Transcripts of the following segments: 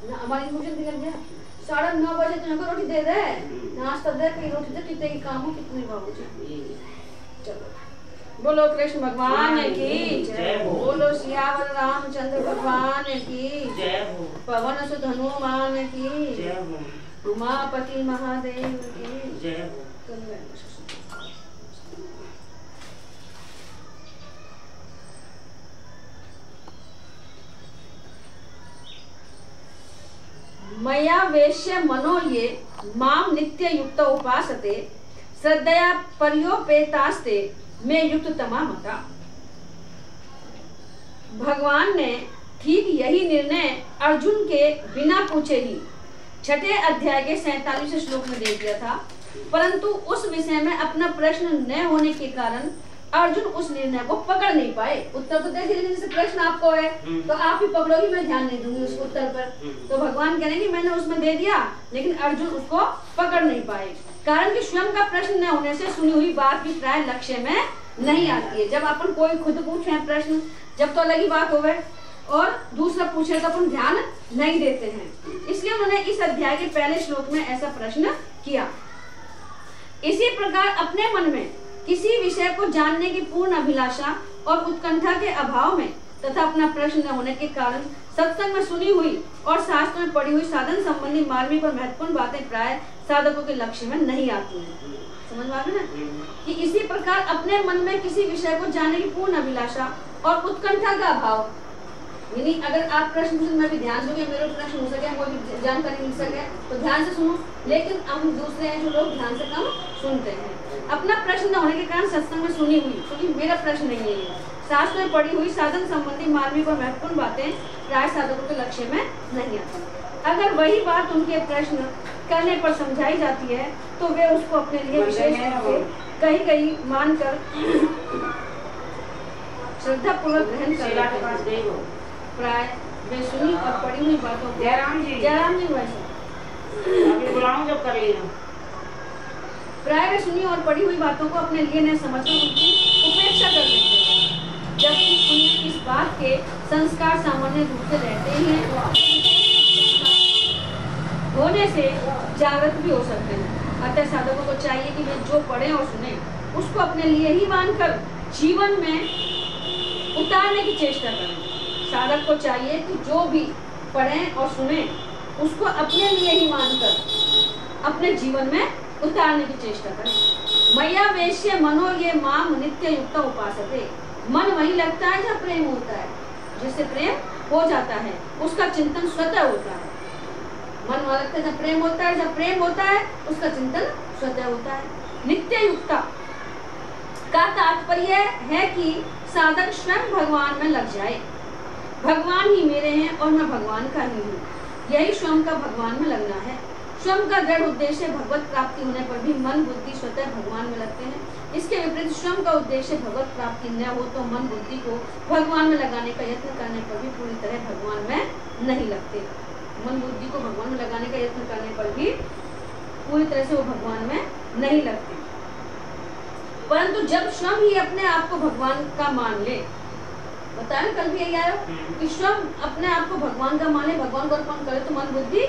हमारी भोजन निकल गया 9:30 बजे तुमको रोटी दे दे, नाश्ता दे, कहीं रोटी दे, कितने की काम हो, कितने बाबूजी। चलो बोलो कृष्ण भगवान की जय, बोलो सियावर रामचंद्र भगवान की जय, पवन सुत हनुमान की जय, उमापति महादेव की जय। मया वेश्य मनो ये माम नित्य युक्त उपासते श्रद्धया पर्योपेतास्ते में युक्त तमा मता। भगवान ने ठीक यही निर्णय अर्जुन के बिना पूछे ही 6 अध्याय के 47वें श्लोक में दे दिया था, परंतु उस विषय में अपना प्रश्न न होने के कारण अर्जुन उस निर्णय को पकड़ नहीं पाए। उत्तर तो देखिए, लेकिन जैसे प्रश्न आपको है तो आप ही पकड़ोगी, मैं ध्यान नहीं दूंगी उस उत्तर पर। तो भगवान कहेंगे मैंने उसमें दे दिया, लेकिन अर्जुन उसको पकड़ नहीं पाए, कारण कि स्वयं का प्रश्न न होने से सुनी हुई बात भी प्राय लक्ष्य में नहीं आती है। जब अपन कोई खुद पूछे प्रश्न, जब तो अलग ही बात होवे, और दूसरा पूछे तो अपन ध्यान नहीं देते हैं। इसलिए उन्होंने इस अध्याय के पहले श्लोक में ऐसा प्रश्न किया। इसी प्रकार अपने मन में किसी विषय को जानने की पूर्ण अभिलाषा और उत्कंठा के अभाव में तथा अपना प्रश्न न होने के कारण सत्संग में सुनी हुई और शास्त्र में पढ़ी हुई साधन संबंधी मार्मिक और महत्वपूर्ण बातें प्राय साधकों के लक्ष्य में नहीं आती हैं। समझ में आ गया ना कि इसी प्रकार अपने मन में किसी विषय को जानने की पूर्ण अभिलाषा और उत्कंठा का अभाव, यानी अगर आप प्रश्न में भी ध्यान दोगे, मेरे प्रश्न हो सके, कोई भी जानकारी मिल सके तो ध्यान से सुनो, लेकिन हम दूसरे हैं जो लोग ध्यान से कम सुनते हैं। अपना प्रश्न न होने के कारण सत्संग में सुनी हुई मेरा प्रश्न नहीं है ये, शास्त्र में पढ़ी हुई साधन संबंधी मार्मिक और महत्वपूर्ण बातें प्राय साधकों के लक्ष्य में नहीं आती। अगर वही बात उनके प्रश्न करने पर समझाई जाती है तो वे उसको अपने लिए विशेष रूप से कहीं मानकर श्रद्धा पूर्वक ग्रहण कर प्राय वे सुनी और पढ़ी हुई बातों को जयराम जी जब कर लेना प्राय वे सुनी और पढ़ी हुई बातों को अपने लिए न समझकर उनकी उपेक्षा कर लेते हैं, जबकि उनमें इस बात के संस्कार सामान्य रूप से रहते ही हैं, होने से जागृत भी हो सकते हैं। अतः साधकों को चाहिए कि वे जो पढ़े और सुने उसको अपने लिए ही मानकर जीवन में उतारने की चेष्टा करें। साधक को चाहिए कि जो भी पढ़ें और सुने उसको अपने लिए ही मानकर अपने जीवन में उतारने की चेष्टा करें। मया वेश्य मनो ये माम नित्य युक्त उपासते। मन वही लगता है जब प्रेम होता है, जिससे प्रेम हो जाता है उसका चिंतन स्वतः होता है। मन वहाँ लगता है जब प्रेम होता है, जब प्रेम होता है उसका चिंतन स्वतः होता है। नित्य युक्ता का तात्पर्य है कि साधक स्वयं भगवान में लग जाए। भगवान ही मेरे हैं और मैं भगवान का ही हूँ, यही स्वयं का भगवान में लगना है। स्वयं का दृढ़ उद्देश्य भगवत प्राप्ति होने पर भी मन बुद्धि स्वतः भगवान में लगते हैं। इसके विपरीत स्वयं का उद्देश्य भगवत प्राप्ति न हो तो मन बुद्धि को भगवान में लगाने का यत्न करने पर भी पूरी तरह भगवान में नहीं लगते। मन बुद्धि को भगवान में लगाने का यत्न करने पर भी पूरी तरह से वो भगवान में नहीं लगते। परंतु जब स्वयं ही अपने आप को भगवान का मान ले, बताया कल भी यही आया कि स्वयं अपने आप को भगवान का माने, भगवान को अर्पण करे तो मन बुद्धि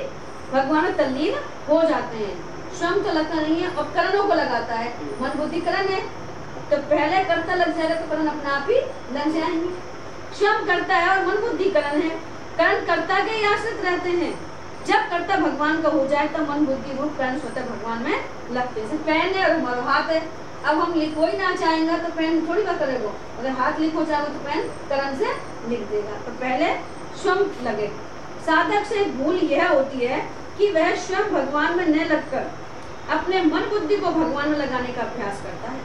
भगवान में तल्लीन हो जाते हैं। स्वयं तो लगता नहीं है और करणों को लगाता है। मन बुद्धि करण है तो पहले कर्ता लग जाएगा तो करण अपने आप ही लग जाएंगे। स्वयं करता है और मन बुद्धि करण है, करण कर्ता के ही आश्रित रहते हैं। जब कर्ता भगवान का हो जाए तो मन बुद्धि रूप करण स्वतः भगवान में लगते हैं। पेन है और हमारा हाथ है, अब हम लिखो ही ना चाहेंगे तो पेन थोड़ी का करेगा, अगर हाथ लिखो चाहेगा तो पेन करण से लिख देगा। तो पहले स्वयं लगे। साधक से भूल यह होती है कि वह स्वयं भगवान में न लगकर अपने मन बुद्धि को भगवान में लगाने का अभ्यास करता है।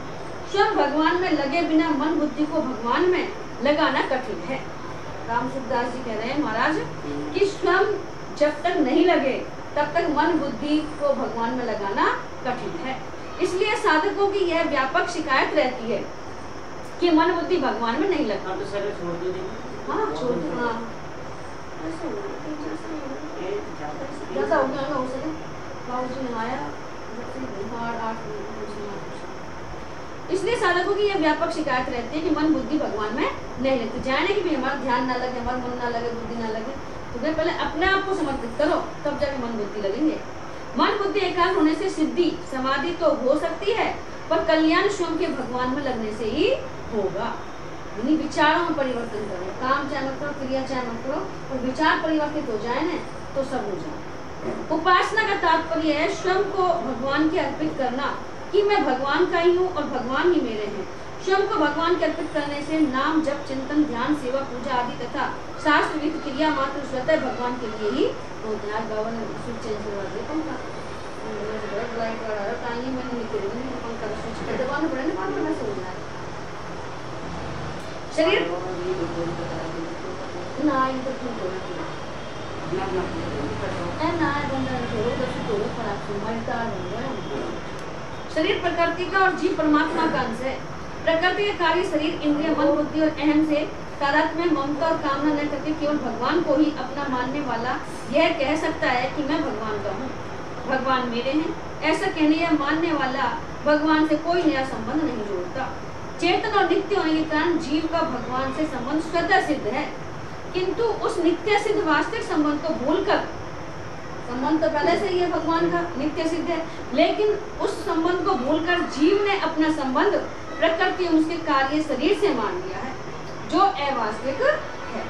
स्वयं भगवान में लगे बिना मन बुद्धि को भगवान में लगाना कठिन है। राम सुखदास जी कह रहे हैं महाराज कि स्वयं जब तक नहीं लगे तब तक मन बुद्धि को भगवान में लगाना कठिन है। इसलिए साधकों की यह व्यापक शिकायत रहती है कि मन बुद्धि भगवान में नहीं लगता। तो सर छोड़ दो, हाँ छोड़ दो, हाँ जैसा हो गया हो सके बाबूजी ने आया। इसलिए साधकों की यह व्यापक शिकायत रहती है कि मन बुद्धि भगवान में नहीं लगती। जाने की भी हमारा ध्यान ना लगे, हमारा मन ना लगे, बुद्धि ना लगे तो पहले अपने आप को समर्पित करो, तब जाके मन बुद्धि लगेंगे। मन बुद्धि एकाग्र होने से सिद्धि समाधि तो हो सकती है, पर कल्याण स्वयं के भगवान में लगने से ही होगा। यानी विचारों में परिवर्तन करो, काम चाहे मत करो, क्रिया चाहे मत करो, और विचार परिवर्तित हो जाए ना तो सब हो जाए। उपासना का तात्पर्य है स्वयं को भगवान के अर्पित करना, कि मैं भगवान का ही हूँ और भगवान ही मेरे हैं। स्वयं को भगवान के अर्पित करने से नाम जप चिंतन ध्यान सेवा पूजा आदि तथा शास्त्र विधि क्रिया मात्र स्वतः भगवान के लिए ही होते हैं। गवर्नर स्विच चेंज करवा दे पंखा, लाइट आ रहा है, टाइम में नहीं निकलेगी, पंखा स्विच कर दबाना पड़ेगा, पानी में से हो जाए। शरीर ना इनको ठीक हो रहा है ना बंदा छोड़ो, बस छोड़ो, खराब से मरता है। शरीर प्रकृति का और जीव परमात्मा का अंश है। प्रकृति के कार्य शरीर इंद्रिय मन बुद्धि और अहम से तादात्म्य में ममता और कामना न करके केवल भगवान को ही अपना मानने वाला यह कह सकता है कि मैं भगवान का हूँ, भगवान मेरे हैं। ऐसा कहने या मानने वाला भगवान से कोई नया संबंध नहीं जोड़ता। चेतन और नित्य होने के कारण जीव का भगवान से संबंध स्वतः सिद्ध है, किंतु उस नित्य सिद्ध वास्तविक संबंध को भूलकर, संबंध तो पहले से ही है भगवान का, नित्य सिद्ध है, लेकिन उस संबंध को भूलकर जीव ने अपना संबंध प्रकृति और उसके कार्य शरीर से मान लिया है, जो अवास्तविक है।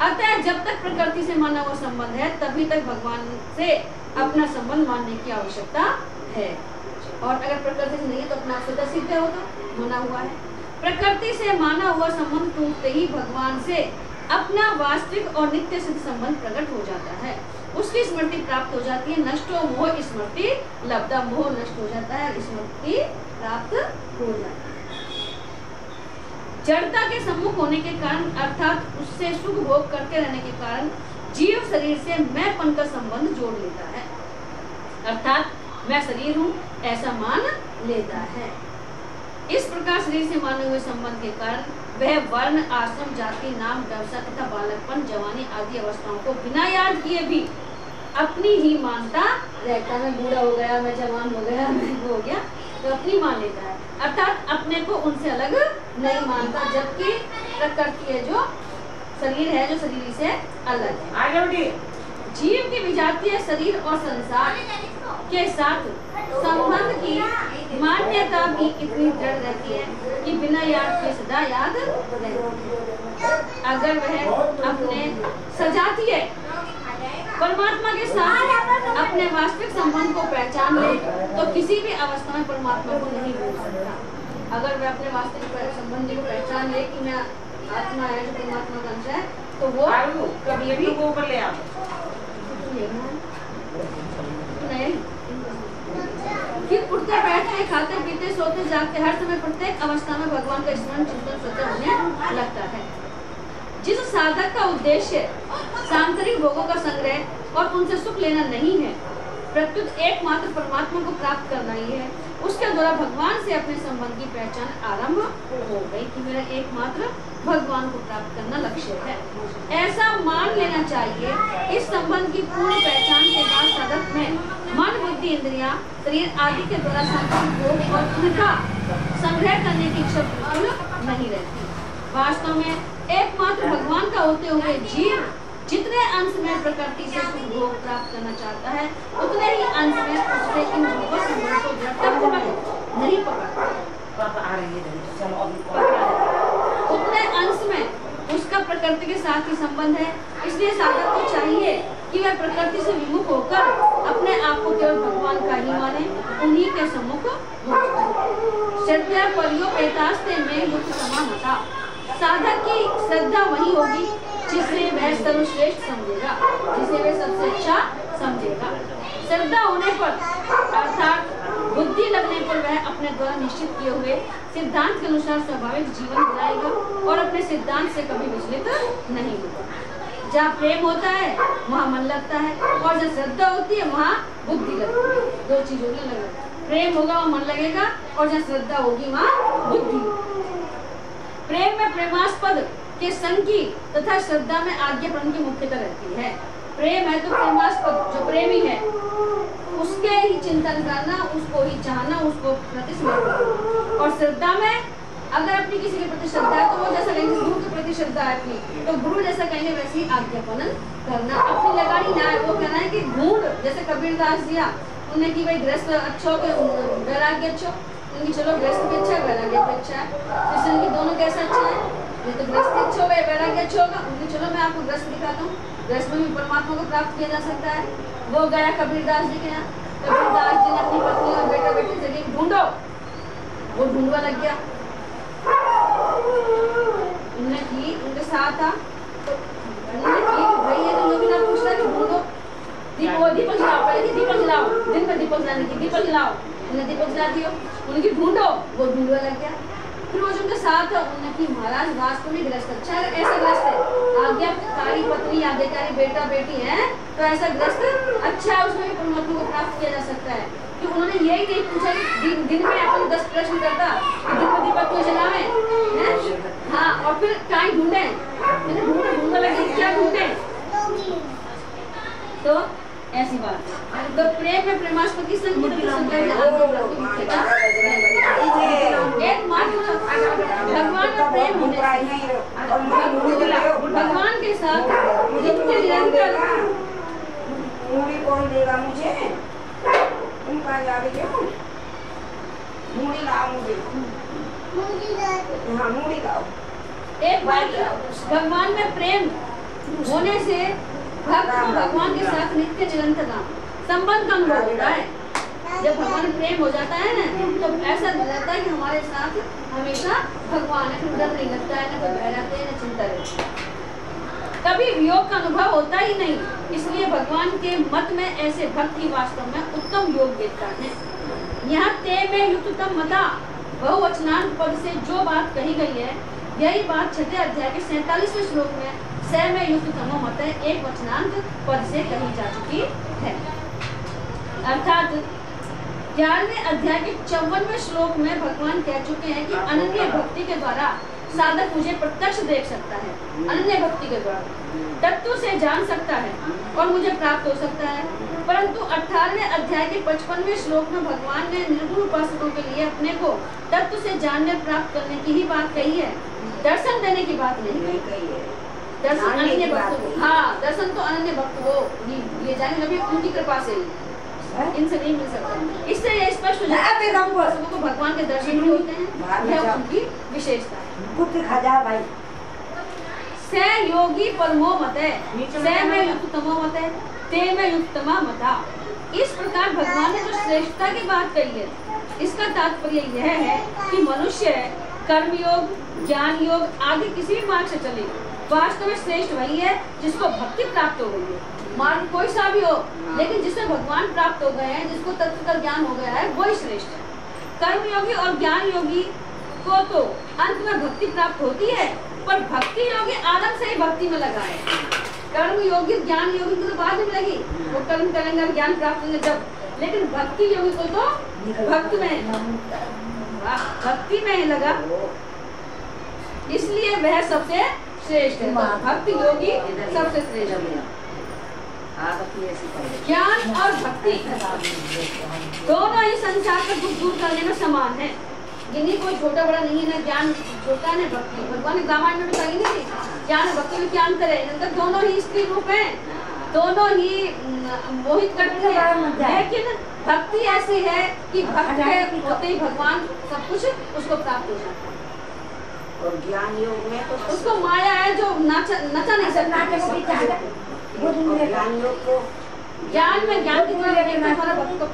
अतः जब तक प्रकृति से माना हुआ संबंध है, तभी तक भगवान से अपना संबंध मानने की आवश्यकता है। और अगर प्रकृति से नहीं है तो अपना स्वतः सिद्ध हो तो माना हुआ है। प्रकृति से माना हुआ संबंध टूटते ही भगवान से अपना वास्तविक और नित्य सिद्ध संबंध प्रकट हो जाता है, उसकी स्मृति प्राप्त हो जाती है। नष्टो मोह स्मृति लब्धा, मोह नष्ट हो जाता है, स्मृति प्राप्त हो जाती है। जड़ता के सम्मुख होने के कारण अर्थात उससे सुख भोग करते रहने के कारण जीव शरीर से मैंपन का संबंध जोड़ लेता है, अर्थात मैं शरीर हूँ ऐसा मान लेता है। इस प्रकार शरीर से माने हुए संबंध के कारण वह वर्ण आश्रम जाति नाम व्यवसाय तथा बालकपन जवानी आदि अवस्थाओं को बिना याद किए भी अपनी ही मानता रहता। मैं बूढ़ा हो गया, मैं जवान हो गया, मैं वो हो गया, तो अपनी मान लेता है, अर्थात अपने को उनसे अलग नहीं मानता। जबकि प्रकृति है जो शरीर है, जो शरीर से अलग है। जीव की विजातीय शरीर और संसार के साथ संबंध की मान्यता भी इतनी दृढ़ रहती है कि बिना याद के सदा याद रहती है। अगर वह अपने सजातीय परमात्मा के साथ अपने वास्तविक संबंध को पहचान ले तो किसी भी अवस्था में परमात्मा को नहीं भूल सकता। अगर वह अपने वास्तविक संबंधी को पहचान ले कि मैं आत्मा है जो परमात्मा का अंश है, तो वो कभी भी फिर उठते बैठते खाते पीते सोते जागते हर समय प्रत्येक अवस्था में भगवान का स्मरण चिंतन स्वतः होने लगता है। जिस साधक का उद्देश्य सांसारिक भोगों का संग्रह और उनसे सुख लेना नहीं है, प्रत्युत एकमात्र परमात्मा को प्राप्त करना ही है, उसके द्वारा भगवान से अपने संबंध की पहचान आरंभ हो गई कि मेरा एकमात्र भगवान को प्राप्त करना लक्ष्य है, ऐसा मान लेना चाहिए। इस संबंध की पूर्ण पहचान के बाद साधक में मन बुद्धि इंद्रियां शरीर आदि के द्वारा सांसारिक भोग और उनका संग्रह करने की इच्छा बिल्कुल नहीं रहती। वास्तव में एकमात्र भगवान का होते हुए जीव जितने अंश में प्रकृति से सुख भोग प्राप्त करना चाहता है, उतने ही अंश में उससे इन भोगों संबंध को नहीं उतने अंश में उसका प्रकृति के साथ ही संबंध है। इसलिए साधक को चाहिए कि वह प्रकृति से विमुख होकर अपने आप को केवल भगवान का ही माने, उन्हीं के सम्मुख हो। श्रद्धा परियोपेतास्ते में युक्त समानता। साधक की श्रद्धा वही होगी जिसे वह सर्वश्रेष्ठ समझेगा, जिसे वह सबसे अच्छा समझेगा। श्रद्धा होने पर अर्थात बुद्धि लगने पर वह अपने द्वारा निश्चित किए हुए सिद्धांत के अनुसार स्वाभाविक जीवन बनाएगा और अपने सिद्धांत से कभी विचलित नहीं होगा। जहाँ प्रेम होता है वहाँ मन लगता है, और जहाँ श्रद्धा होती है वहाँ बुद्धि लगती है। दो चीजों में लगता है, प्रेम होगा वहाँ मन लगेगा, और जहाँ श्रद्धा होगी वहाँ बुद्धि। प्रेम में प्रेमास्पद के संग की तथा श्रद्धा में आज्ञापन की मुख्यता रहती है। प्रेम है तो प्रेमास्पद, जो प्रेमी है उसके ही चिंतन करना, उसको ही चाहना, उसको प्रति समर्पण। और श्रद्धा में अगर अपनी किसी के प्रति श्रद्धा है तो वो जैसा कहेंगे गुरु के प्रति श्रद्धा है अपनी, तो गुरु जैसा कहेंगे वैसे ही आज्ञा पालन करना, अपनी लगानी ना है। वो कहना है कि ढूंढ, जैसे कबीरदास जी उन्हें कि भाई गृहस्थ अच्छा हो गया, वैराग्य अच्छा, उनकी चलो गृहस्थ भी अच्छा है, वैराग्य भी अच्छा है, जैसे उनकी दोनों कैसा अच्छा है, ये तो गृहस्थ अच्छा होगा, वैराग्य अच्छा होगा, उनकी चलो मैं आपको गृहस्थ दिखाता हूँ, गृहस्थ में भी परमात्मा को प्राप्त किया जा सकता है। वो गया कबीरदास जी के यहाँ, कबीरदास जी ने अपनी पत्नी और बेटा बेटी से कहा ढूंढो, वो ढूंढवा लग गया, उन्होंने की उनके साथ था, उन्होंने की भाई ये तो योगी ना पूछ रहा है कि ढूंढो, दीपक जलाओ, पहले दीपक जलाओ, दिन में दीपक जलाने की, दीपक जलाओ, उन्हें दीपक जला दियो, उनकी ढूंढो, वो ढूंढवा लग गया। फिर वो जो उनके साथ है उन्होंने की महाराज वास्तव में गृहस्थ अच्छा है, ऐसा गृहस्थ है, आज्ञाकारी पत्नी आज्ञाकारी बेटा बेटी है, तो ऐसा गृहस्थ अच्छा है, उसमें भी परमात्मा को प्राप्त किया जा सकता है। कि उन्होंने यही नहीं पूछा कि दिन में अपन 10 प्रश्न करता, दिन में दीपक क्यों जलावे हैं, हाँ, और फिर कहीं ढूंढे, ढूंढने लगे क्या ढूंढे, तो ऐसी बात है। तो प्रेम में प्रेमास्पद की संगीत एकमात्र भगवान का प्रेम होने भगवान के साथ नित्य निरंतर। मूड़ी कौन देगा मुझे, तुम कहाँ जा रही हो, मूड़ी लाओ मुझे, हाँ मूड़ी लाओ। एक बात भगवान में प्रेम होने से भक्त को भगवान के साथ नित्य निरंतर संबंध का अनुभव होता है। जब भगवान में प्रेम हो जाता है ना, तो ऐसा लगता है कि हमारे साथ हमेशा भगवान है, फिर डर नहीं लगता है, ना कोई भय रहते हैं, ना चिंता रहती है, कभी वियोग का अनुभव होता ही नहीं। इसलिए भगवान के मत में ऐसे भक्त की वास्तव में उत्तम योग देता है। यहाँ ते में युक्ततम मता बहुवचनांत पद से जो बात कही गई है, यही बात 6 अध्याय के 47वें श्लोक में स में युक्ततमो मत एक वचनांत पद से कही जा चुकी है। अर्थात 11वें अध्याय के 54वें श्लोक में भगवान कह चुके हैं कि अनन्य भक्ति के द्वारा साधक मुझे प्रत्यक्ष देख सकता है, अनन्य भक्ति के द्वारा तत्व से जान सकता है और मुझे प्राप्त हो सकता है। परंतु 18वें अध्याय के 55वें श्लोक में भगवान ने निर्गुण उपासकों के लिए अपने को तत्व से जानने प्राप्त करने की ही बात कही है, दर्शन देने की बात नहीं कही है। दर्शन अनन्य भक्त, हाँ दर्शन तो अनन्य भक्त वो लिए जाएंगे अभी उनकी कृपा से, इनसे नहीं मिल सकता। इससे ये स्पष्ट हो जाता है को भगवान के दर्शन भी होते हैं, यह उनकी विशेषता है। से योगी परमो मत है, से में युक्तमो मत है, ते में युक्तमा मता। इस प्रकार भगवान ने जो श्रेष्ठता की बात कही है, इसका तात्पर्य यह है कि मनुष्य कर्म योग, ज्ञान योग आदि किसी भी मार्ग से चले, वास्तव में श्रेष्ठ वही है जिसको भक्ति प्राप्त हो गई है। मार्ग कोई सा भी हो, लेकिन जिसमें भगवान प्राप्त हो गए हैं, जिसको तत्व का ज्ञान हो गया है, वही श्रेष्ठ है। कर्म योगी और ज्ञान योगी को तो अंत में भक्ति प्राप्त होती है, पर भक्ति योगी आनंद से ही भक्ति में लगा है। कर्म योगी ज्ञान योगी को तो बाद में लगी, वो कर्म करेंगे ज्ञान प्राप्त होंगे जब, लेकिन भक्ति योगी को तो भक्ति में ही लगा, इसलिए वह सबसे श्रेष्ठ है। भक्ति योगी सबसे श्रेष्ठ है। ज्ञान और भक्ति दोनों ही संसार का दुख दूर करने में समान है। इन्हीं कोई छोटा बड़ा नहीं है, ना ज्ञान छोटा है ना भक्ति। भगवान ने रामायण में बताई नहीं थी ज्ञान भक्ति में क्या अंतर है, इनका दोनों ही स्त्री रूप है, दोनों ही मोहित करते हैं, लेकिन भक्ति ऐसी है कि भक्त होते ही भगवान सब कुछ उसको प्राप्त हो जाता है। और ज्ञान योग में तो उसको माया है जो नचा नहीं सकता। ज्ञान योग को ज्ञान में ज्ञान की भगवान को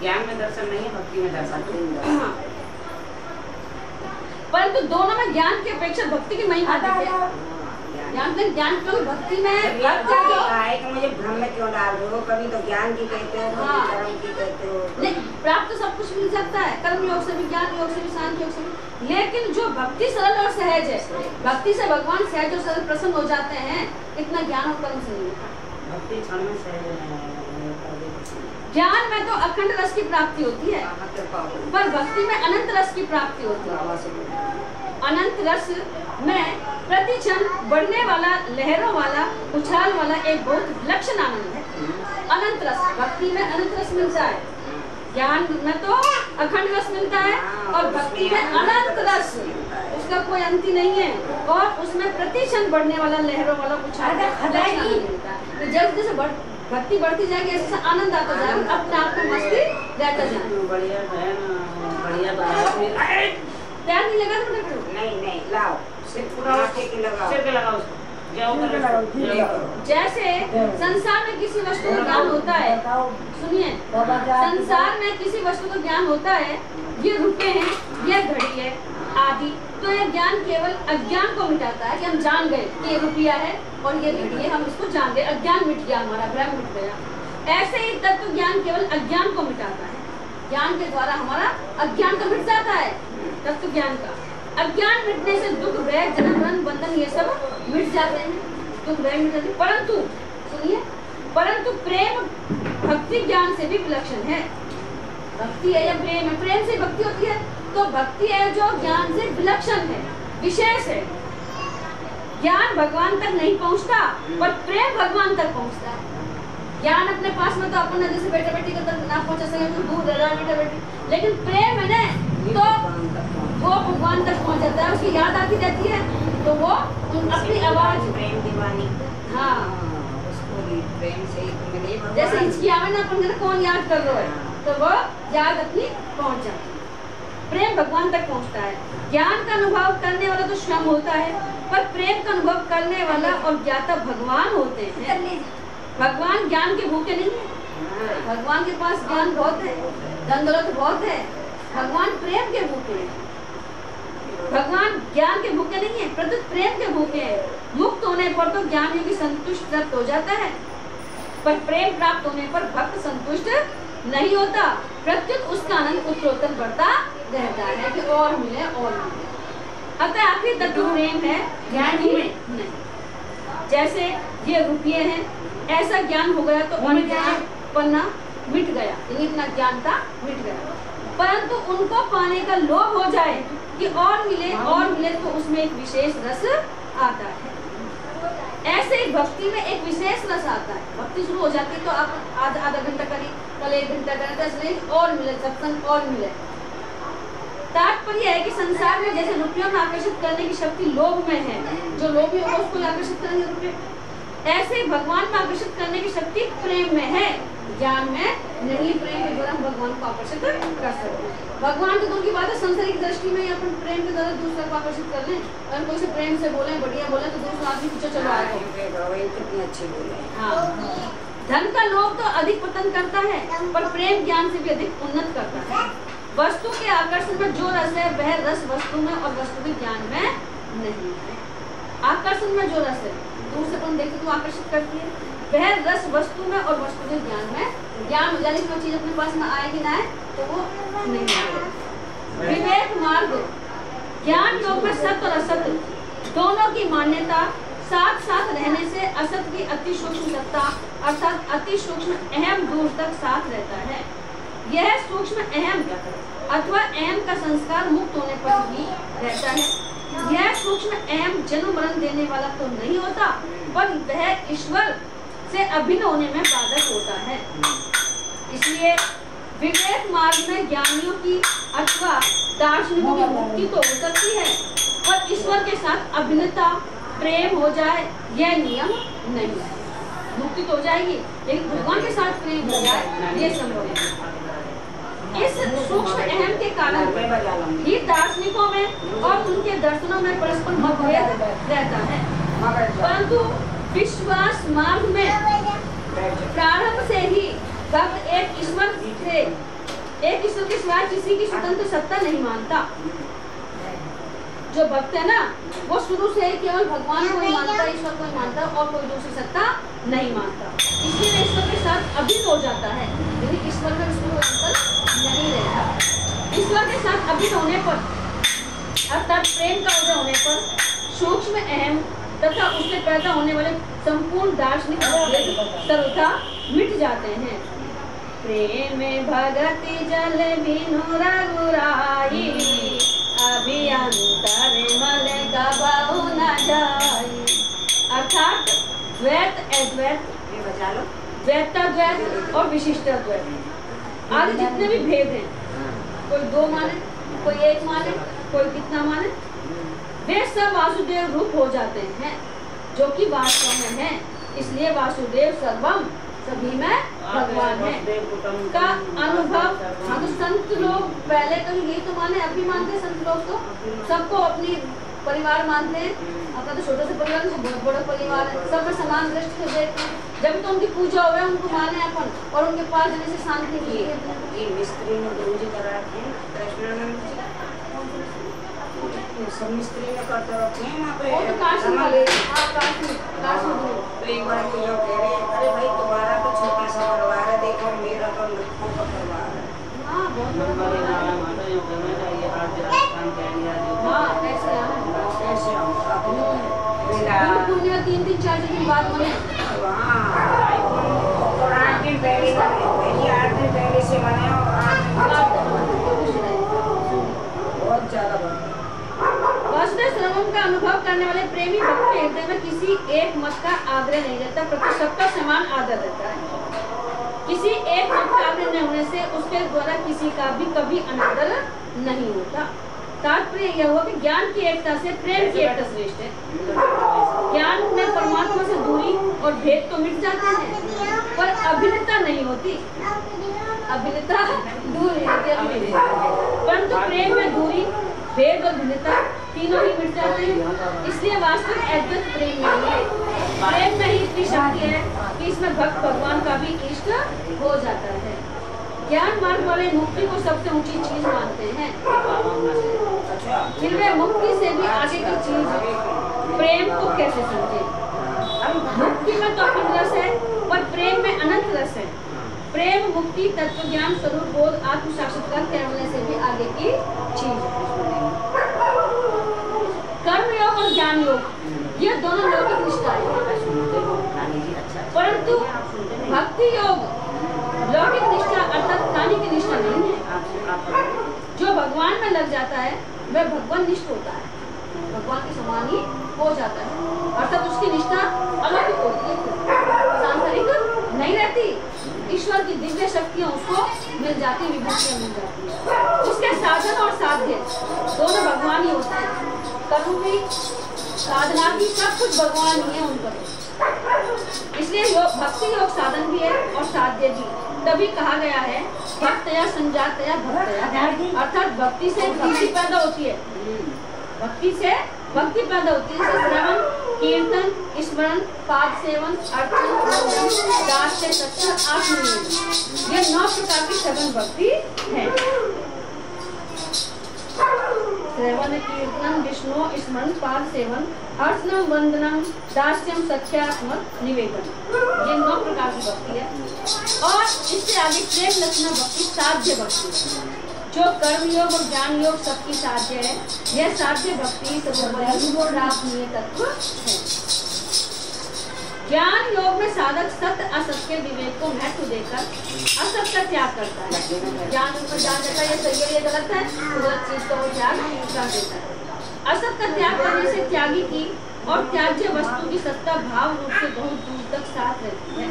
ज्ञान में दर्शन नहीं है, भक्ति में दर्शन। परंतु दोनों में ज्ञान की अपेक्षा भक्ति की महिमा अधिक है। ज्ञान क्यों भक्ति में मुझे भ्रम में क्यों डाल रहे हो, कभी तो ज्ञान की कहते हो, कभी कर्म की कहते हो। नहीं, प्राप्त तो सब कुछ मिल सकता है, कर्म योग से भी, ज्ञान योग से भी, सांख्य योग से भी, लेकिन जो भक्ति सरल और सहज है, भक्ति से भगवान सहज और सरल प्रसन्न हो जाते हैं, इतना ज्ञान और कर्म से नहीं होता। भक्ति क्षण में सहज, ज्ञान में तो अखंड रस की प्राप्ति होती है, पर भक्ति में अनंत रस की प्राप्ति होती है। अनंत रस में प्रति क्षण बढ़ने वाला, लहरों वाला, उछाल वाला एक बहुत विलक्षण आनंद है। अनंत रस भक्ति में अनंत रस मिल जाए ज्ञान में तो अखंड रस मिलता है और भक्ति में अनंत रस, उसका कोई अंत ही नहीं है और उसमें प्रतिक्षण बढ़ने वाला लहरों वाला उछाल मिलता है। तो जब जैसे भक्ति बढ़ती जाएगी ऐसे आनंद आता जाएगा, अपने आप में मस्ती रहता जाएगा। बढ़िया बढ़िया प्यार नहीं लगा तो नहीं लाओ सिर्फ पूरा लगाओ उसको। जैसे संसार में किसी वस्तु का ज्ञान होता है, सुनिए, संसार में किसी वस्तु का ज्ञान होता है, ये रुपए हैं, ये घड़ी है आदि, तो यह ज्ञान केवल अज्ञान को मिटाता है कि हम जान गए कि ये रुपया है और ये घड़ी है, हम इसको जान गए, अज्ञान मिट गया, हमारा भ्रम मिट गया। ऐसे ही तत्व ज्ञान केवल अज्ञान को मिटाता है, ज्ञान के द्वारा हमारा अज्ञान तो मिट जाता है तत्व ज्ञान का। अज्ञान मिटने से दुख भय जन्म मरण बंधन ये सब मिट जाते हैं, दुख भय मिट जाते हैं। परंतु सुनिए, परंतु प्रेम भक्ति ज्ञान से भी विलक्षण है। भक्ति है या प्रेम है, प्रेम से भक्ति होती है, तो भक्ति है जो ज्ञान से विलक्षण है, विशेष है। ज्ञान भगवान तक नहीं पहुंचता पर प्रेम भगवान तक पहुंचता है। ज्ञान अपने पास में तो अपन जैसे बेटा बेटी का तक ना पहुंचा सके तो दूर रह रहा बेटा बेटी, लेकिन प्रेम है ना तो वो भगवान तक पहुंच जाता है, उसकी याद आती रहती है तो वो अपनी आवाज प्रेम दीवानी, हाँ उसको प्रेम से ही जैसे हिचकियावे ना अपन कौन याद कर रहा है तो वो याद अपनी पहुंच जाती है। प्रेम भगवान तक पहुंचता है। ज्ञान का अनुभव करने वाला तो स्वयं होता है, पर प्रेम का अनुभव करने वाला और ज्ञाता भगवान होते हैं। भगवान ज्ञान के भूखे नहीं है, भगवान के पास ज्ञान बहुत है, धन दौलत बहुत है, भगवान प्रेम के भूखे हैं। भगवान ज्ञान के भूखे नहीं है, प्रत्युत प्रेम के भूखे हैं। मुक्त होने पर तो ज्ञान योगी संतुष्ट प्राप्त हो जाता है, पर प्रेम प्राप्त होने पर भक्त संतुष्ट नहीं होता, प्रत्युत उसका आनंद उत्तरोत्तर बढ़ता रहता है कि और मिले और मिले। अतः आखिरी तत्व प्रेम है, ज्ञान ही नहीं। जैसे ये रुपये हैं, ऐसा ज्ञान हो गया तो अज्ञान पन्ना मिट गया, इतना ज्ञान था मिट गया, परंतु उनको पाने का लोभ हो जाए कि और मिले तो उसमें एक विशेष रस आता है। ऐसे ही भक्ति में एक विशेष रस आता है। भक्ति शुरू हो जाती है तो आप आधा घंटा करिए, कल 1 घंटा करें, 10 मिनट और मिले, सत्संग और मिले। तात्पर्य है कि संसार में जैसे रुपयों में आकर्षित करने की शक्ति लोभ में है, जो लोभी होगा उसको आकर्षित करेंगे रुपये, ऐसे ही भगवान में आकर्षित करने की शक्ति प्रेम में है, ज्ञान में नहीं। प्रेम के द्वारा हम भगवान को आकर्षित कर सकते हैं। भगवान की दूर की बात है, सांसारिक दृष्टि में अपन प्रेम के द्वारा दूसरे को आकर्षित कर लें, अगर कोई से प्रेम से बोले, बढ़िया बोले तो दूसरा आदमी पीछे चला आएगा। कितनी अच्छी बोले। हाँ, धन का लोभ तो अधिक पतन करता है, पर प्रेम ज्ञान से भी अधिक उन्नत करता है। वस्तु के आकर्षण में जो रस है वह रस वस्तु में और वस्तु के ज्ञान में नहीं है। आकर्षण में जो रस है, दूर से अपन देखते तो आकर्षित करती है, वह रस वस्तु में और वस्तु के ज्ञान में। ज्ञान हो जाने की कोई चीज अपने पास में आएगी ना है तो वो नहीं आएगी। विवेक मार्ग, ज्ञान योग में सत्य और असत्य दोनों की मान्यता साथ साथ रहने से असत की अति सूक्ष्म सत्ता अर्थात अति सूक्ष्म अहम दूर तक साथ रहता है। यह सूक्ष्म अहम अथवा अहम का संस्कार मुक्त होने पर ही रहता है। यह सूक्ष्म अहम जन्म मरण देने वाला तो नहीं होता, पर वह ईश्वर से अभिन्न होने में बाधक होता है। इसलिए विवेक मार्ग में ज्ञानियों की अथवा दार्शनिकों की मुक्ति तो हो सकती है, पर ईश्वर के साथ अभिन्नता प्रेम हो जाए यह नियम नहीं है। मुक्ति तो हो जाएगी लेकिन भगवान के साथ प्रेम हो जाए ये संभव है। इस सूक्ष्म अहम के कारण ही दार्शनिकों में और उनके दर्शनों में परस्पर मतभेद रहता है, परंतु विश्वास मार्ग में प्रारंभ से ही भक्त एक ईश्वर के सिवाय किसी की स्वतंत्र सत्ता नहीं मानता। जो भक्त है ना वो शुरू से केवल भगवान को ही मानता, ईश्वर को ही मानता और कोई दूसरी सत्ता नहीं मानता। इसलिए ईश्वर के साथ अभिन्न हो जाता है, यदि ईश्वर में उसको नहीं रहता। ईश्वर के साथ अभिन्न होने पर अर्थात प्रेम का उदय होने पर सूक्ष्म अहम तथा उससे पैदा होने वाले संपूर्ण दार्शनिक सर्वथा मिट जाते हैं। प्रेम भगति जल बिनु रघुराई अभियंतर मल गबहु न जाई। अर्थात द्वैत अद्वैत, द्वैताद्वैत और विशिष्टाद्वैत आगे जितने भी भेद हैं, कोई 2 माने, कोई 1 माने, कोई कितना माने, वे सब वासुदेव रूप हो जाते हैं, जो कि वास्तव में है। इसलिए वासुदेव सर्वम, सभी में भगवान है का अनुभव। हाँ, तो संत लोग पहले तो यही तो माने, अब भी मानते हैं संत लोग, तो सबको अपनी परिवार मानते हैं। अपना तो छोटा सा परिवार, बहुत बड़ा परिवार है, सब में समान दृष्टि से देखते हैं। जब तो उनकी पूजा हो, उनको माने अपन, और उनके पास जाने से शांति मिली है। ये मिस्त्री में गुरु जी करा रखे हैं, कृष्णानंद जी सब मिस्त्री में करते रखे हैं वहाँ पे। वो तो काशी वाले, हाँ काशी तो एक बार तो जो कह रहे हैं, अरे भाई तुम्हारा तो छोटा सा परिवार है, देखो मेरा तो लखों का परिवार है। हाँ, बहुत बड़ा परिवार है। हाँ, ऐसे ऐसे गुरु पूर्णिमा 3-4 दिन बाद मने। और 8 दिन पहले, 8 दिन पहले से मने, और 8 दिन बहुत ज्यादा। वासुदेव सर्वम का अनुभव करने वाले प्रेमी भक्त के हृदय में किसी एक मत का आग्रह नहीं रहता, प्रति सबका समान आदर रहता है। किसी एक मत का आग्रह न होने से उसके द्वारा किसी का भी कभी अनादर नहीं होता। तात्पर्य यह हुआ कि ज्ञान की एकता से प्रेम की एकता श्रेष्ठ है। ज्ञान में परमात्मा से दूरी और भेद तो मिट जाते हैं, पर अभिन्नता नहीं होती। अभिन्नता दूरी होती है, परंतु प्रेम में दूरी, भेद और भिन्नता तीनों ही मिट जाते हैं। इसलिए वास्तविक अद्वैत प्रेम नहीं है। प्रेम में ही इतनी शक्ति है कि इसमें भक्त भगवान का भी इष्ट हो जाता है। ज्ञान मार्ग वाले मुक्ति को सबसे ऊंची चीज मानते हैं, फिर वे मुक्ति से भी आगे की चीज प्रेम को कैसे समझे। मुक्ति में तो अखंड रस है, पर प्रेम में अनंत रस है। प्रेम, मुक्ति, तत्व ज्ञान, स्वरूप बोध, आत्म साक्षात्कार करने से भी आगे की चीज है। कर्म योग और ज्ञान योग, ये दोनों लौकिक निष्ठा है, परंतु भक्ति योग लौकिक निष्ठा अर्थात प्राणी की निष्ठा नहीं है। जो भगवान में लग जाता है वह भगवान निष्ठ होता है, भगवान के समान ही हो जाता है, अर्थात उसकी निष्ठा अलौकिक होती है, सांसारिक नहीं रहती। ईश्वर की दिव्य शक्तियाँ उसको मिल जाती, विभूतियाँ मिल जाती है। उसके साधन और साध्य दोनों भगवान ही होते हैं। कर्म भी, साधना भी, सब कुछ भगवान ही है उन पर। इसलिए भक्ति योग साधन भी है और साध्य भी। तभी कहा गया है भक्तया संजातया भक्तया, अर्थात भक्ति से भक्ति पैदा होती है, भक्ति से भक्ति पैदा होती है। श्रवण, कीर्तन, स्मरण, पाद सेवन, अर्चन, वंदन, दास्य, सत्संग, आत्मनिवेदन, ये 9 प्रकार की सघन भक्ति है। श्रवण, कीर्तन, विष्णु, स्मरण, पाद सेवन, अर्चनम, वंदनम, दास्यम, सत्यात्म निवेदन, ये 9 प्रकार की भक्ति है। और इससे आगे प्रेम लक्षणा भक्ति साध्य भक्ति है, जो कर्म योग और ज्ञान योग सबकी साध्य है। यह साध्य भक्ति प्राप्तनीय तत्व है। ज्ञान योग में साधक सत्य असत्य के विवेक को महत्व देकर असत्य का त्याग करता है। ज्ञान योग में जान देता है ये सही है, ये गलत है, गलत चीज का वो त्याग कर देता है। असत्य का त्याग करने से त्यागी की और त्याज्य वस्तु की सत्ता भाव रूप से बहुत दूर तक साथ रहती है।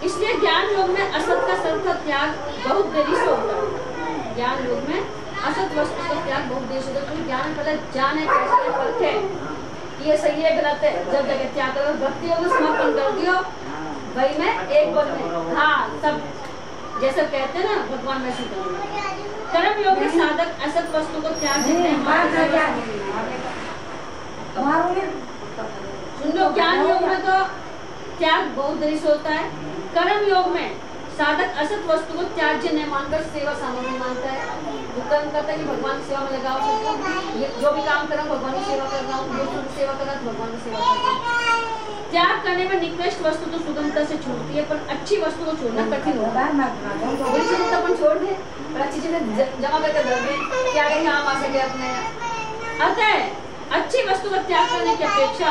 इसलिए ज्ञान योग में असत का सत्य का त्याग बहुत देरी से होता है। ज्ञान योग में असत वस्तु का त्याग बहुत देरी से होता है। ज्ञान पहले जाने कैसे परखे ये सही है गलत है, जब जगह त्याग करो। भक्ति योग में समर्पण कर दियो भाई, मैं एक बार में हाँ सब जैसा कहते हैं ना भगवान वैसे करूँगा। कर्म योग में साधक असत वस्तु को त्याग देते हैं। सुन लो, ज्ञान योग में तो त्याग बहुत देरी से होता है। कर्म योग में साधक असत वस्तु को त्याज्य नहीं मानकर सेवा सामग्री मानता है। वो कर्म करता है कि भगवान की सेवा में लगाओ, जो भी काम कर रहा हूँ भगवान की सेवा कर रहा हूँ, दूसरों की सेवा कर रहा हूँ भगवान की सेवा कर रहा हूँ। त्याग करने में निकृष्ट वस्तु तो सुगमता से छूटती है, पर अच्छी वस्तु को छोड़ना कठिन होता है। बुरी चीजें तो अपन छोड़ दें, पर अच्छी चीजें जमा करके रख दें कि आगे काम आ सके अपने। अतः अच्छी वस्तु का त्याग करने की अपेक्षा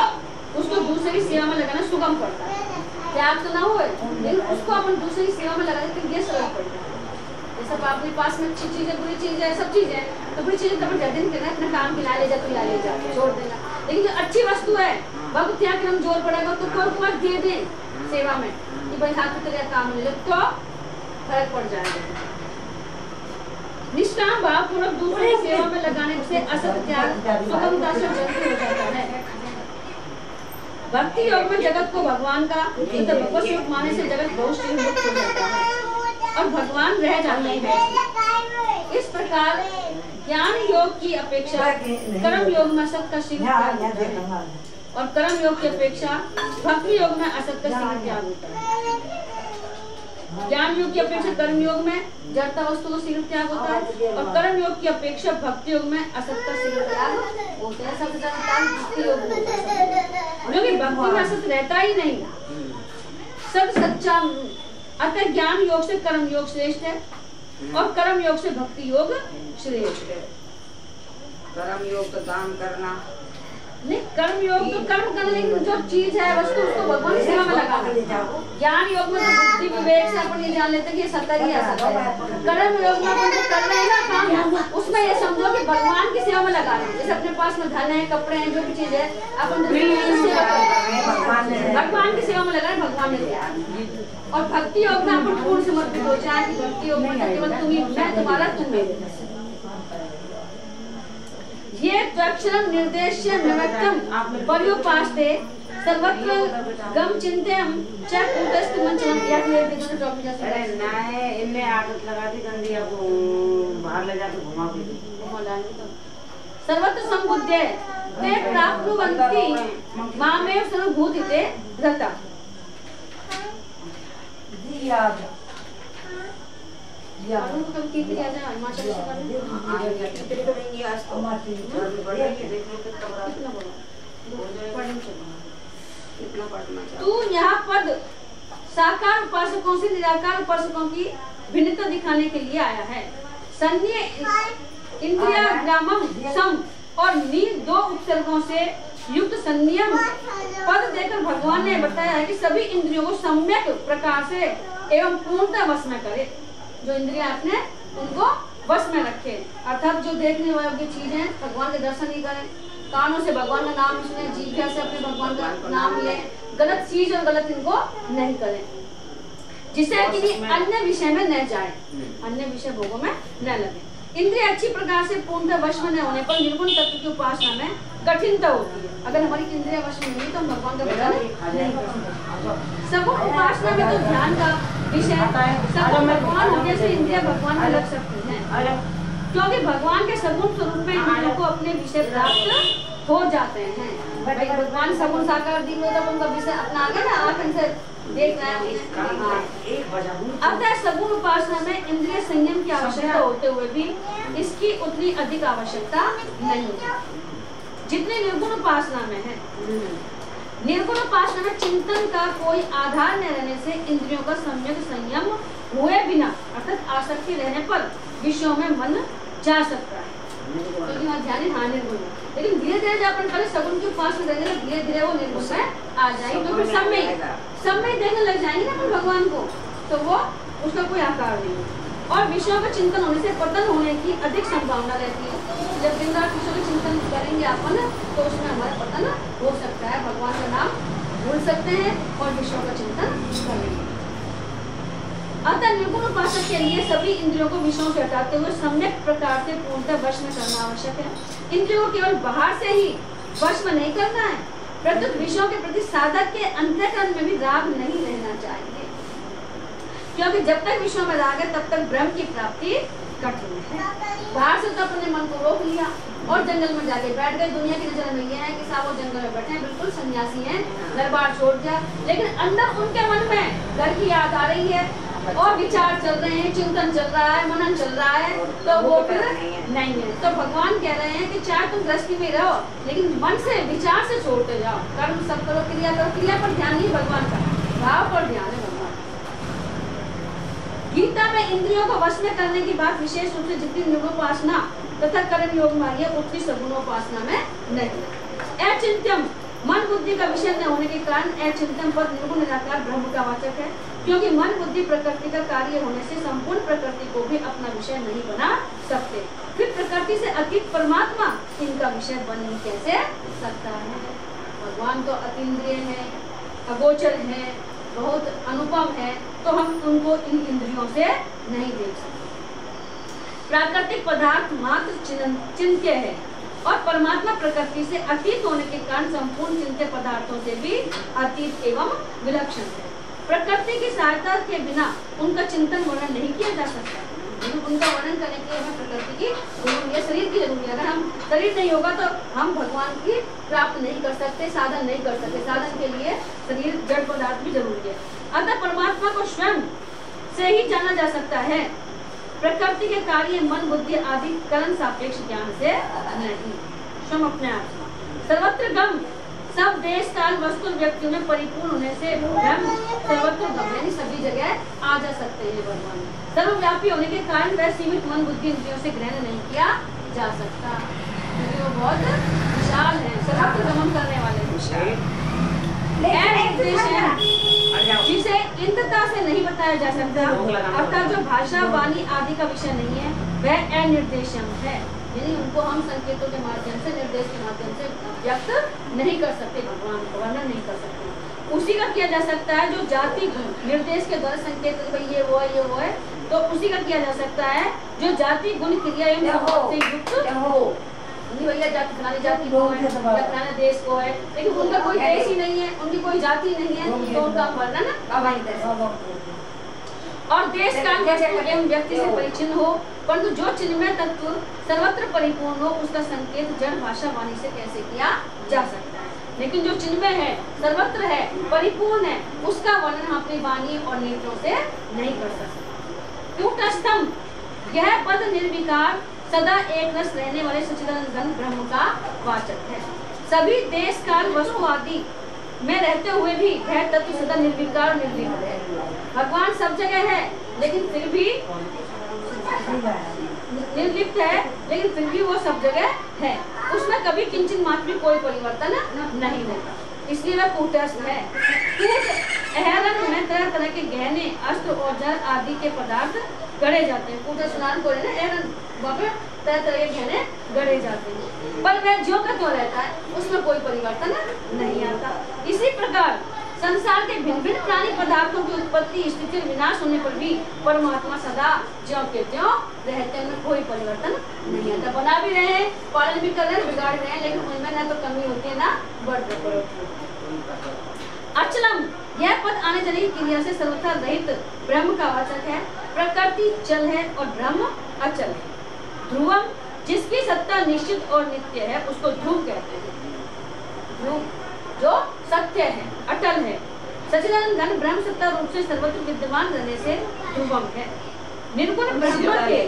उसको दूसरे की सेवा में लगाना सुगम पड़ता है। त्याग तो ना हो, लेकिन उसको अपन दूसरे की सेवा में लगा देते ये सरल पड़ता है। जैसा अपने पास में अच्छी चीज है, बुरी चीज है, सब चीज है, तो बुरी चीजें तो अपन जल्दी नहीं करना, अपने काम की ला ले जा तो ला ले जा छोड़ देना। लेकिन जो अच्छी वस्तु है वह त्याग कर हम जोर पड़ेगा तो कोई दे दे, सेवा में कि भाई हाथ में तेरा काम ले लो तो फर्क पड़ जाएगा। निष्काम भाव पूर्वक दूसरों की सेवा में लगाने से असत त्याग सुगमता से जल्दी हो जाता है। भक्ति योग में जगत को भगवान का भगवत स्वरूप माने से जगत बहुत शीघ्र मुक्त हो जाता है और भगवान रह जाते हैं। इस प्रकार ज्ञान योग की अपेक्षा कर्म योग में असत का शीघ्र त्याग होता है और कर्म योग की अपेक्षा भक्ति योग में असत का शीघ्र त्याग होता है। ज्ञान योग की अपेक्षा कर्म योग में जड़ता वस्तु को शीघ्र त्याग होता है और कर्म योग की अपेक्षा भक्ति योग में असत का शीघ्र त्याग होता है। सबसे ज्यादा त्याग भक्ति योग में होता है क्योंकि भक्ति में असत रहता ही नहीं, सब सच्चा। अतः ज्ञान योग से कर्म योग श्रेष्ठ है और कर्म योग से भक्ति योग श्रेष्ठ है। कर्म योग तो दान करना नहीं, कर्म योग तो कर्म करने की जो चीज है वस्तु उसको भगवान की सेवा में लगाना। ज्ञान योग में तो बुद्धि विवेक से अपन ये जान लेते हैं कि ये सत्य ही असत है। कर्म योग में अपन जो कर रहे हैं ना काम, उसमें ये समझो कि भगवान की सेवा में लगा रहे हैं। जैसे अपने पास में धन है, कपड़े हैं, जो भी चीज है अपन भगवान की सेवा में लगा रहे हैं, भगवान ने दिया। और भक्ति योग में अपन पूर्ण समर्पित हो जाए कि भक्ति योग में केवल तुम ही, मैं तुम्हारा, तुम मेरे। ये त्वक्षरम निर्देश्य निमित्तम पर्युपास्ते सर्वत्र गम चिंतयम च कूटस्थ मंचम या फिर विद्युत टॉपिक जैसे। अरे ना इनने आदत लगा दी गंदी, अब बाहर ले जाके घुमा भी सर्वत्र संबुद्धे ते प्राप्नुवन्ति मामेव सर्वभूतिते रता। तू यहाँ पद साकार उपासकों से निराकार उपासकों की भिन्नता दिखाने के लिए आया है। संज्ञ इंद्रिया ग्रामम सम और नी दो उपसर्गों से युक्त संयम पद देकर भगवान ने बताया है कि सभी इंद्रियों को सम्यक प्रकार से एवं पूर्णतः वश में करे। जो इंद्रियां अपने उनको वश में रखे, अर्थात जो देखने वाली चीज है भगवान के दर्शन ही करें, कानों से भगवान का नाम सुने, जीभ से अपने भगवान का नाम ले, गलत चीज और गलत इनको नहीं करें, जिससे कि अन्य विषय में न जाए, अन्य विषय भोगों में न लगे। इंद्रिय अच्छी प्रकार से पूर्णतः वश में न होने पर निर्गुण तत्व की उपासना में कठिनता होती है। अगर हमारी इंद्रिय वश में नहीं तो हम भगवान का भजन नहीं कर सकते। सगुण उपासना में तो ध्यान का विषय सगुण भगवान होने से इंद्रिय भगवान में लग सकती हैं, क्योंकि भगवान के सगुण स्वरूप में इंद्रियों को अपने विषय प्राप्त हो जाते हैं। भाई भगवान सगुण साकार दिख लो तब उनका विषय अपना आगे ना आप इनसे देख रहे हैं। अतः सगुण उपासना में इंद्रिय संयम की आवश्यकता होते हुए भी इसकी उतनी अधिक आवश्यकता नहीं है जितनी निर्गुण उपासना में है। निर्गुण उपासना में चिंतन का कोई आधार न रहने से इंद्रियों का सम्यक संयम हुए बिना अर्थात आसक्ति रहने पर विषयों में मन जा सकता है। क्योंकि वहाँ ध्यान हाँ निर्गुण है, लेकिन धीरे धीरे जब अपन पहले सगुण के उपासना करेंगे तो धीरे धीरे वो निर्गुण में आ जाएगी, तो फिर सब में देखने लग जाएंगे ना अपन भगवान को, तो वो उसका कोई आकार नहीं है। और विषयों का चिंतन होने से पतन होने की अधिक संभावना रहती है। जब दिन रात विषयों का चिंतन करेंगे अपन तो उसमें हमारा पतन हो सकता है, भगवान का नाम भूल सकते हैं और विषयों का चिंतन करेंगे। अतः निर्गुण उपासक के लिए सभी इंद्रियों को विषयों से हटाते हुए सम्यक प्रकार से पूर्णतः वश में करना आवश्यक है। इंद्रियों को केवल बाहर से ही वश में नहीं करना है, प्रत्युत विषयों के प्रति साधक के अंतःकरण में भी राग नहीं रहना चाहिए, क्योंकि जब तक विषयों में राग है तब तक ब्रह्म की प्राप्ति कठिन है। बाहर से तो अपने मन को रोक लिया और जंगल में जाके बैठ गए। दुनिया की नजर में यह है कि साहब वो जंगल में बैठे हैं, बिल्कुल सन्यासी हैं, घर बार छोड़ दिया, लेकिन अंदर उनके मन में घर की याद आ रही है और विचार चल रहे हैं, चिंतन चल रहा है, मनन चल रहा है, तो वो फिर नहीं है। तो भगवान कह रहे हैं कि चाहे तुम गृहस्थी में रहो लेकिन मन से विचार से छोड़ते जाओ। कर्म सब करो, क्रिया करो, क्रिया पर ध्यान नहीं भगवान का, भाव पर ध्यान है भगवान। गीता में इंद्रियों को वश में करने की बात विशेष रूप से जितनी निर्गुणोपासना तथा कर्म योग में आई है उतनी सगुणोपासना में नहीं। अचिंत्यम मन बुद्धि का विषय न होने के कारण अचिंत्यम पद निर्गुण निराकार ब्रह्म का वाचक है, क्योंकि मन बुद्धि प्रकृति का कार्य होने से संपूर्ण प्रकृति को भी अपना विषय नहीं बना सकते, फिर प्रकृति से अतीत परमात्मा इनका विषय बन ही कैसे सकता है। भगवान तो अतीन्द्रिय है, अगोचर है, बहुत अनुपम है, तो हम उनको इन इंद्रियों से नहीं देख सकते। प्राकृतिक पदार्थ मात्र चिंत्य है और परमात्मा प्रकृति से अतीत होने के कारण संपूर्ण चिंत्य पदार्थों से भी अतीत एवं विलक्षण है। प्रकृति की सहायता के बिना उनका चिंतन वर्णन नहीं किया जा सकता। उनका वर्णन करने के लिए हमें प्रकृति की जरूरी है, शरीर की जरूरी है। अगर हम शरीर नहीं होगा तो हम भगवान की प्राप्त नहीं कर सकते, साधन नहीं कर सकते। साधन के लिए शरीर जड़ पदार्थ भी जरूरी है। अतः परमात्मा को स्वयं से ही जाना जा सकता है, प्रकृति के कार्य मन बुद्धि आदि करण सापेक्ष ज्ञान से नहीं। स्वयं अपने आप सर्वत्र गम, सब देश काल वस्तु व्यक्तियों में परिपूर्ण होने से ब्रह्म सर्वत्र गम यानी सभी जगह आ जा सकते हैं। भगवान सर्वव्यापी होने के कारण वह सीमित मन बुद्धि इंद्रियों से ग्रहण नहीं किया जा सकता, क्योंकि वो बहुत विशाल है, सर्वत्र गमन करने वाले जिसे इंद्रता से नहीं बताया जा सकता, अर्थात जो भाषा वाणी आदि का विषय नहीं है, वह अनिर्देशम है, यानी उनको हम संकेतों के माध्यम से, निर्देश के माध्यम से व्यक्त नहीं कर सकते, भगवान को वर्णन नहीं कर सकते। उसी का किया जा सकता है जो जाति निर्देश के द्वारा संकेत, भाई ये वो है, तो उसी का किया जा सकता है जो जाति गुण क्रिया से युक्त हो। भैया जाति फलानी जाति को है या फलाना देश को है, लेकिन उनका कोई देश ही नहीं है, उनकी कोई जाति नहीं है, तो उनका वर्णन और देश काल एवं व्यक्ति से परिचिन्न हो, परंतु जो चिन्मय तत्व सर्वत्र परिपूर्ण हो उसका संकेत जड़ भाषा वाणी से कैसे किया जा सकता है। लेकिन जो चिन्मय है, सर्वत्र है, परिपूर्ण है, उसका वर्णन हम अपनी वाणी और नेत्रों से नहीं कर सकते। कूटस्थम, यह पद निर्विकार सदा एक रस रहने वाले सच्चिदानंद ब्रह्म का वाचक है। सभी देश काल वस्तु आदि में रहते हुए भी यह तत्व सदा निर्विकार निर्लिप्त है। भगवान सब जगह है लेकिन फिर भी निर्लिप्त है, लेकिन फिर भी वो सब जगह है, उसमें कभी किंचित मात्र भी कोई परिवर्तन नहीं होता, इसलिए वह कूटस्थ है। कूट अहरन में तरह तरह के गहने, अस्त्र, औजार आदि के पदार्थ गढ़े जाते हैं। कूट स्नान को तरह तरह के गहने गढ़े जाते हैं, पर वह ज्यों का त्यों रहता है, उसमें कोई परिवर्तन नहीं आता। इसी प्रकार संसार के भिन्न भिन्न प्राणी पदार्थों की उत्पत्ति स्थिति और विनाश होने पर भी परमात्मा सदा ज्यों के त्यों रहते हैं, उनमें कोई परिवर्तन नहीं आता। बना भी रहे हैं, पालन भी कर रहे हैं, बिगाड़ रहे हैं, लेकिन उनमें ना तो कमी होती है ना बढ़ती। अचलम, यह पद आने जाने की क्रिया से सर्वथा रहित ब्रह्म का वाचक है। प्रकृति चल है और ब्रह्म अचल है। ध्रुवम, जिसकी सत्ता निश्चित और नित्य है उसको ध्रुव कहते हैं। ध्रुव जो सत्य है, अटल है। सच्चिदानंद घन ब्रह्म सत्ता रूप से सर्वत्र विद्यमान रहने से ध्रुवम है। निर्गुण ब्रह्म के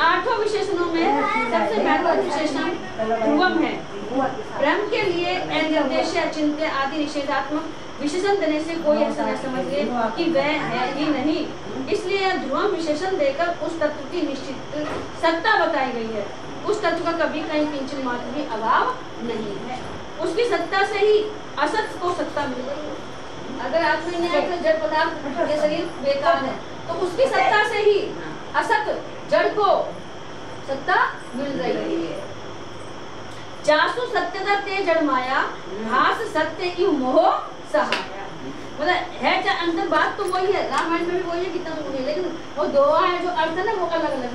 आठों विशेषणों में सबसे महत्वपूर्ण विशेषण ध्रुवम है। ब्रह्म के लिए निर्देश, चिंत्य आदि निषेधात्मक विशेषण देने से कोई ऐसा न समझे कि वह है ही नहीं, इसलिए ध्रुवम विशेषण देकर उस तत्व की निश्चित सत्ता बताई गई है। उस तत्व का कभी कहीं किंचन मात्र भी अभाव नहीं है, उसकी सत्ता से ही असत को सत्ता मिल गई है। अगर आत्मा ने जड़ पदार्थ के शरीर बेकार है तो उसकी सत्ता से ही असत जड़ को सत्ता मिल रही है। जासु सत्यता ते जड़ माया, भास सत्य यू मोह सहाया। मतलब है क्या अंतर, बात तो वही है, रामायण में भी वही है, गीता में वही है, लेकिन वो दोहा है जो अर्थ है ना वो अलग अलग है।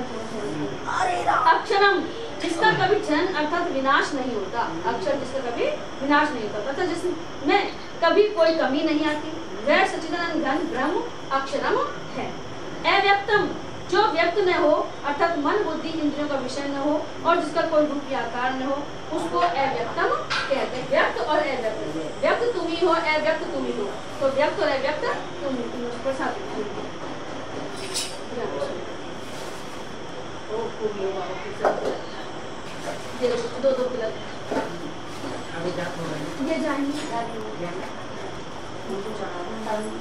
अक्षरम, जिसका कभी जन्म अर्थात विनाश नहीं होता, अक्षर जिसका कभी विनाश नहीं होता, अर्थात जिसमें कभी कोई कमी नहीं आती, वह सच्चिदानंद घन ब्रह्म अक्षरम है। अव्यक्तम, जो व्यक्त न हो अर्थात मन बुद्धि इंद्रियों का विषय न हो और जिसका कोई रूप या आकार न हो उसको अव्यक्तम कहते हैं। व्यक्त और अव्यक्त, व्यक्त तुम ही हो, अव्यक्त तुम ही हो, तो व्यक्त और अव्यक्त तुम ही दो दो पिलर ये जाएंगे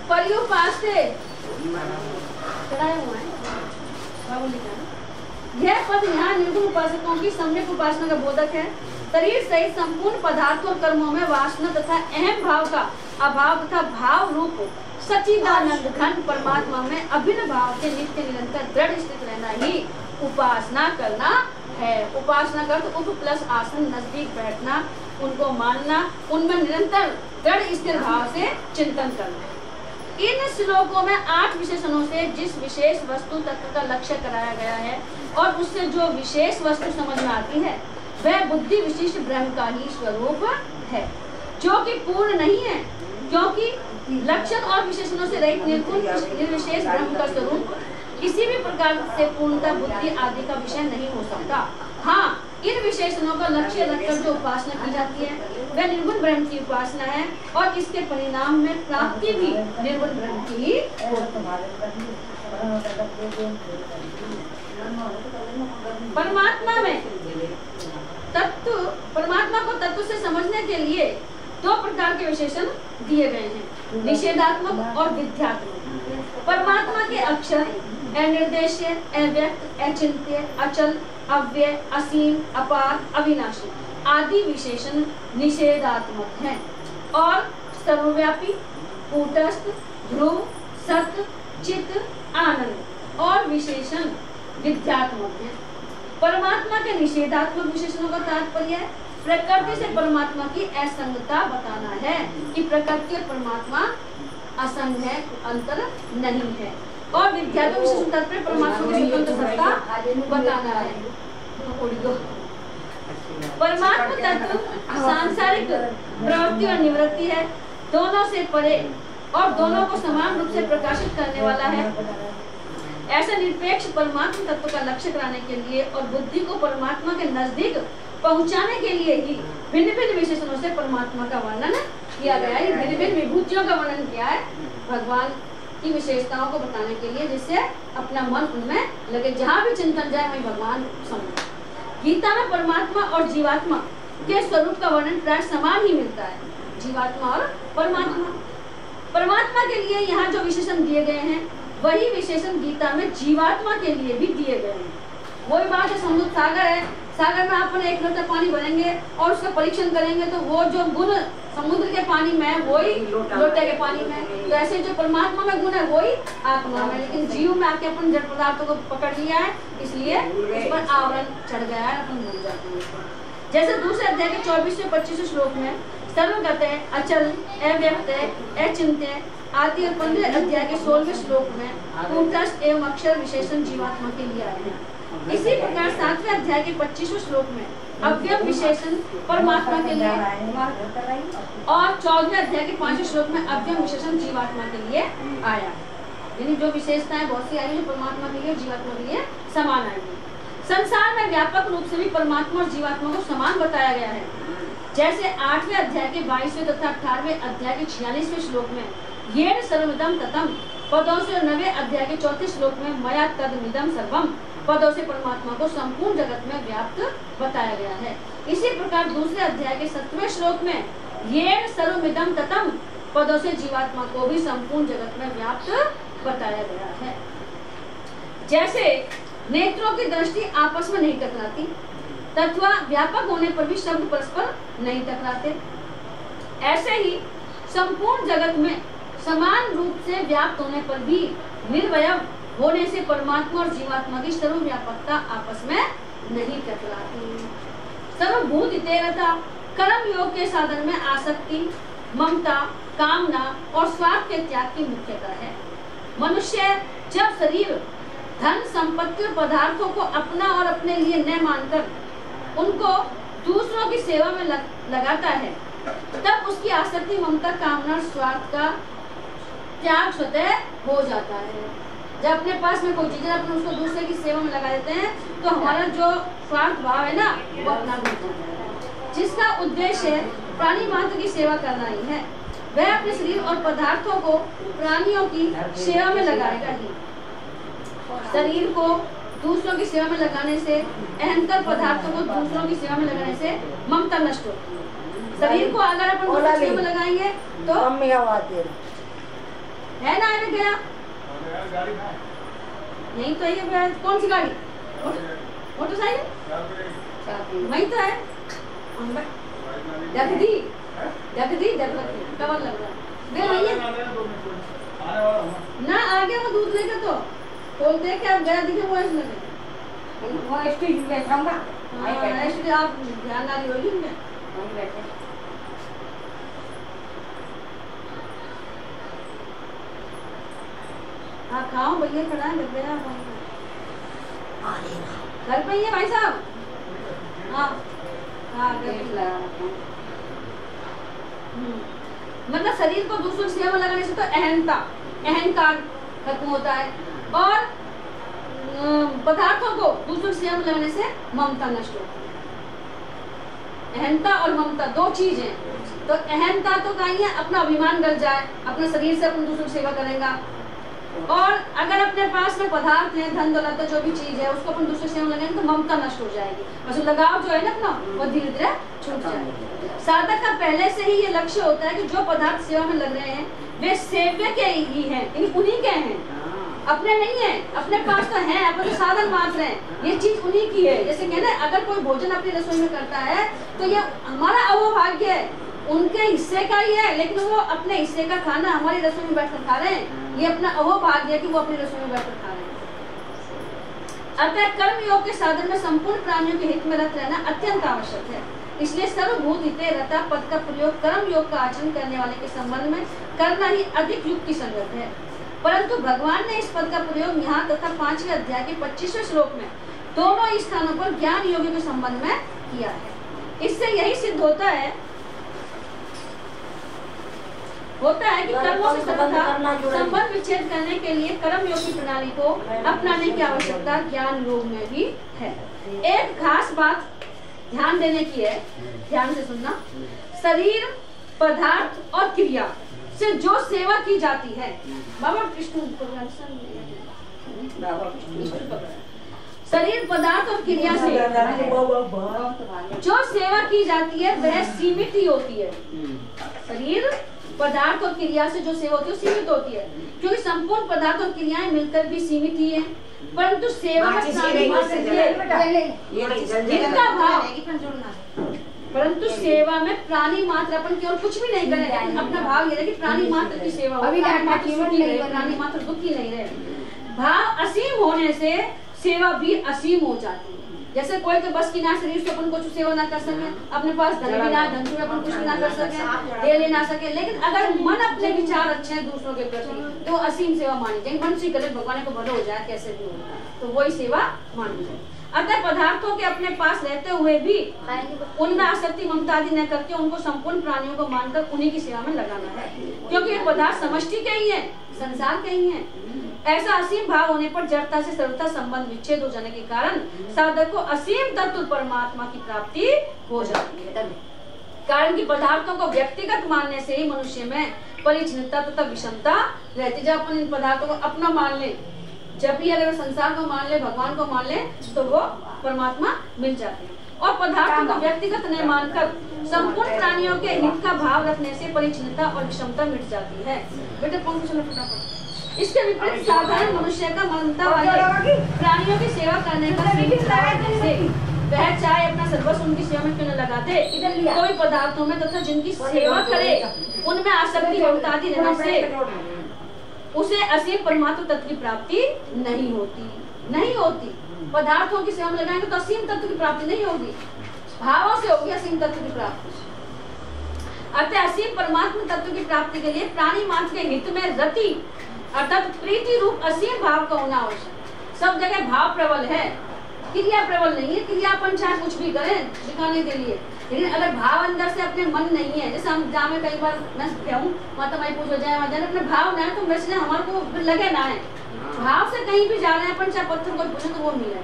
पर्युपास्ते चढ़ाया हुआ है। यह पद यहाँ निर्गुण उपासकों की सम्यक उपासना का बोधक है। शरीर सहित संपूर्ण पदार्थों और कर्मों में वासना तथा अहम भाव का अभाव तथा भाव रूप सच्चिदानंद घन परमात्मा में अभिन्न भाव से नित्य निरंतर दृढ़ स्थित रहना ही उपासना करना है। उपासना कर तो उप प्लस आसन नजदीक बैठना, उनको मानना, उनमें निरंतर दृढ़ स्थिर भाव से चिंतन करना। इन श्लोकों में 8 विशेषणों से जिस विशेष वस्तु तत्व का लक्ष्य कराया गया है और उससे जो विशेष वस्तु समझ में आती है वह बुद्धि विशिष्ट ब्रह्म का ही स्वरूप है, जो कि पूर्ण नहीं है, क्योंकि लक्षण और विशेषणों से रहित निर्गुण निर्विशेष ब्रह्म का स्वरूप किसी भी प्रकार से पूर्णता बुद्धि आदि का विषय नहीं हो सकता। हाँ, इन विशेषणों का लक्ष्य रखकर जो उपासना की जाती है वह निर्गुण ब्रह्म की उपासना है और इसके परिणाम में प्राप्ति भी निर्गुण ब्रह्म की ही परमात्मा में परमात्मा को तत्व से समझने के लिए 2 प्रकार के विशेषण दिए गए हैं, निषेधात्मक और विध्यात्मक। परमात्मा के अक्षर अनिर्देश्य, अव्यक्त, अचिंत्य, अचल, अव्यय, असीम, अपार, अविनाशी आदि विशेषण निषेधात्मक हैं और सर्वव्यापी, कूटस्थ, ध्रुव, सत्य, चित्त, आनंद और विशेषण विध्यात्मक हैं। परमात्मा के निषेधात्मक विशेषणों का तात्पर्य है प्रकृति से परमात्मा की असंगता बताना है कि प्रकृति और परमात्मा असंग है, अंतर नहीं है। और विध्यात्मक विशेषण तात्पर्य परमात्मा की स्वतंत्र सत्ता बताना है। परमात्मा तत्व सांसारिक प्रवृत्ति और निवृत्ति है, दोनों से परे और दोनों को समान रूप से प्रकाशित करने वाला है। ऐसा निरपेक्ष परमात्मा तत्व का लक्ष्य कराने के लिए और बुद्धि को परमात्मा के नजदीक पहुंचाने के लिए ही भिन्न भिन्न विशेषणों से परमात्मा का वर्णन किया गया है। भिन्न भिन्न विभूतियों का वर्णन किया है भगवान की विशेषताओं को बताने के लिए, जिससे अपना मन उनमें लगे, जहाँ भी चिंतन जाए वहीं भगवान समझे। गीता में परमात्मा और जीवात्मा के स्वरूप का वर्णन प्राय समान ही मिलता है, जीवात्मा और परमात्मा। परमात्मा के लिए यहाँ जो विशेषण दिए गए हैं वही विशेषण गीता में जीवात्मा के लिए भी दिए गए हैं। वही बात है, समुद्र सागर है, सागर में अपन 1 लोटा पानी भरेंगे और उसका परीक्षण करेंगे तो वो जो गुण समुद्र के पानी में है वही लोटे के पानी में, तो ऐसे जो परमात्मा में गुण है वही आत्मा में, लेकिन जीव में आके अपन जड़ पदार्थों को पकड़ लिया है, इसलिए उस पर आवरण चढ़ गया है, अपन भूल जाते हैं। जैसे दूसरे अध्याय के 24-25 श्लोक में सर्वगत है, अचल, अव्यक्त है, अचिंत्य आदि और 15 अध्याय के 16वें श्लोक में कूटस्थ एवं अक्षर विशेषण जीवात्मा के लिए आए हैं। इसी प्रकार 7वें अध्याय के 25वें श्लोक में अव्यय विशेषण परमात्मा के लिए और 14वें अध्याय के 5वें श्लोक में अव्यय विशेषण जीवात्मा के लिए आया। यानी जो विशेषताएं बहुत सी आई जो परमात्मा के लिए और जीवात्मा के लिए समान आएगी। संसार में व्यापक रूप से भी परमात्मा और जीवात्मा को समान बताया गया है। जैसे 8वें अध्याय के 22वें तथा 18वें अध्याय के 46वें श्लोक में येन सर्वमिदं ततं पदों से और 9वें अध्याय के 4थे श्लोक में मया तदमिदं सर्वम पदों से परमात्मा को संपूर्ण जगत में व्याप्त बताया गया है। इसी प्रकार दूसरे अध्याय के 7वें श्लोक में येन सर्वमिदं ततं पदों से जीवात्मा को भी संपूर्ण जगत में व्याप्त बताया गया है। जैसे नेत्रों की दृष्टि आपस में नहीं टकराती तथा व्यापक होने पर भी शब्द परस्पर नहीं टकराते, ऐसे ही संपूर्ण जगत में समान रूप से व्याप्त होने पर भी निर्वयव होने से परमात्मा और जीवात्मा की सर्वव्यापकता आपस में नहीं टकराती। सर्वभूतितेरता कर्म योग के साधन में आसक्ति, ममता, कामना और स्वार्थ के त्याग की मुख्यता है। मनुष्य जब शरीर, धन, संपत्ति और पदार्थों को अपना और अपने लिए न मानकर उनको दूसरों की सेवा में लगाता है, तब उसकी आसक्ति, ममता, कामना और स्वार्थ का त्याग स्वतः हो जाता है। जब अपने पास में कोई चीज है अपन उसको दूसरे की सेवा में लगा देते हैं तो हमारा जो स्वार्थ भाव है ना वो अपना भी जाता है। जिसका उद्देश्य प्राणी मात्र की सेवा करना ही है, वह अपने शरीर और पदार्थों को प्राणियों की सेवा में लगाएगा ही। शरीर को दूसरों की सेवा में लगाने से, अहंकार पदार्थों को दूसरों की सेवा में लगाने से ममता नष्ट होती है। शरीर को अगर अपन दूसरों की सेवा में लगाएंगे तो है ना, आने गया यही तो है। कौन सी गाड़ी? मोटरसाइकिल वही तो है। जगदी जगदी जगदी कवर लग रहा ना, आगे वो दूध लेकर तो खोल दे के आप गया दिखे वो इसमें आप ध्यान आ रही होगी उनमें। हाँ खाओ भैया, खड़ा है, लग गया घर पे ही है भाई साहब। हाँ हाँ मतलब शरीर को दूसरों की सेवा में लगाने से तो अहंकार खत्म होता है, और पदार्थों को दूसरों की सेवा में लगाने से ममता नष्ट होती है। अहंता और ममता दो चीज है। तो अहंता तो कहीं है, अपना अभिमान गल जाए, अपने शरीर से अपन दूसरों की सेवा करेगा, और अगर अपने पास में पदार्थ है, धन दौलत जो भी चीज है, उसको अपन दूसरे सेवा में लगाएंगे तो ममता नष्ट हो जाएगी, बस लगाव जो है ना अपना वो धीरे धीरे छूट जाएगी। साधक का पहले से ही ये लक्ष्य होता है कि जो पदार्थ सेवा में लग रहे हैं वे सेव्य के ही हैं, उन्हीं के हैं, अपने नहीं है। अपने पास तो है, अपने साधन मात्र है, ये चीज उन्हीं की है। जैसे कहना अगर कोई भोजन अपनी रसोई में करता है तो ये हमारा अहोभाग्य है, उनके हिस्से का ही है, लेकिन वो अपने हिस्से का खाना हमारी रसोई में बैठकर खा रहे हैं, ये अपना अहोभाग्य है कि वो अपनी रसोई में बैठकर खा रहे हैं। अतः कर्म योग के साधन में संपूर्ण प्राणियों के हित में रत रहना अत्यंत आवश्यक है। इसलिए सर्वभूत हिते रता पद का प्रयोग कर्म योग का आचरण करने वाले के संबंध में करना ही अधिक युक्ति संगत है। परंतु भगवान ने इस पद का प्रयोग यहाँ तथा 5वें अध्याय के 25वें श्लोक में दोनों ही स्थानों पर ज्ञान योगियों के संबंध में किया है। इससे यही सिद्ध होता है कि कर्मों से संबंध विच्छेद करने के लिए कर्म योग की प्रणाली को अपनाने की आवश्यकता ज्ञान योग में भी है। एक खास बात ध्यान देने की है, ध्यान से सुनना। शरीर, पदार्थ और क्रिया से जो सेवा की जाती है, बाबा कृष्ण शरीर, पदार्थ और क्रिया से जो सेवा की जाती है वह सीमित ही होती है। शरीर, पदार्थ और क्रिया से जो सेवा होती है सीमित होती है, क्योंकि संपूर्ण पदार्थ और क्रियाएं मिलकर भी सीमित ही है। परंतु सेवा में प्राणी मात्र अपन केवल कुछ भी नहीं करें, अपना भाव ये है कि प्राणी मात्र की सेवा हो, प्राणी मात्र दुखी नहीं रहे। भाव असीम होने से सेवा भी असीम हो जाती है। जैसे कोई के बस की ना शरीर से अपन कुछ सेवा ना कर सके, अपने पास धन भी ना, धन से अपन कुछ भी ना कर सके, दे ले ना सके, लेकिन अगर मन अपने विचार अच्छे हैं दूसरों के प्रति तो असीम सेवा मानी जाएगी। मन से करे भगवान को भला हो जाए, कैसे भी हो तो वही सेवा मानी जाए। अतः पदार्थों के अपने पास रहते हुए भी उनमें आसक्ति ममता आदि न करके उनको संपूर्ण प्राणियों को मानकर उन्हीं की सेवा में लगाना है, क्योंकि ये पदार्थ समष्टि के ही है, संसार के ही है। ऐसा असीम भाव होने पर जड़ता से सर्वथा संबंध विच्छेद हो जाने के कारण साधक को असीम तत्व परमात्मा की प्राप्ति हो जाती है। कारण कि पदार्थों को व्यक्तिगत मानने से ही मनुष्य में परिच्छिन्नता तथा विषमता रहती। जब अपन इन पदार्थों को अपना मान ले, जब भी अगर संसार को मान ले, भगवान को मान ले, तो वो परमात्मा मिल जाते हैं। और पदार्थों को व्यक्तिगत नहीं मानकर संपूर्ण प्राणियों के हित का भाव रखने से परिच्छिन्नता और विषमता मिट जाती है। बेटे कौन सा फटाफट। इसके विपरीत साधारण मनुष्य का ममता वाले प्राणियों की सेवा करने का वह चाहे अपना सर्वस्व उनकी सेवा में क्यों न लगाते, कोई पदार्थों में तथा जिनकी सेवा करे उनमें आसक्ति ममता आदि रहने से उसे असीम परमात्मा तत्व की प्राप्ति नहीं होती। पदार्थों की सेवा में लगाएंगे तो असीम तत्व की प्राप्ति नहीं होगी, भावों से होगी असीम तत्व की प्राप्ति। अतः असीम परमात्मा तत्व की प्राप्ति के लिए प्राणी मात्र के हित में रति अर्थात प्रीति रूप असीम भाव का होना आवश्यक। सब जगह भाव प्रबल है, क्रिया प्रबल नहीं है। क्रिया अपन चाहे कुछ भी करें दिखाने के लिए, लेकिन अगर भाव अंदर से अपने मन नहीं है, जैसे हम जामे कई बार मैं कहूँ माता माई पूछ जाए अपने भाव ना है तो वैसे हमारे को लगे ना है, भाव से कहीं भी जा रहे हैं अपन चाहे पत्थर को पूछे तो वो मिले।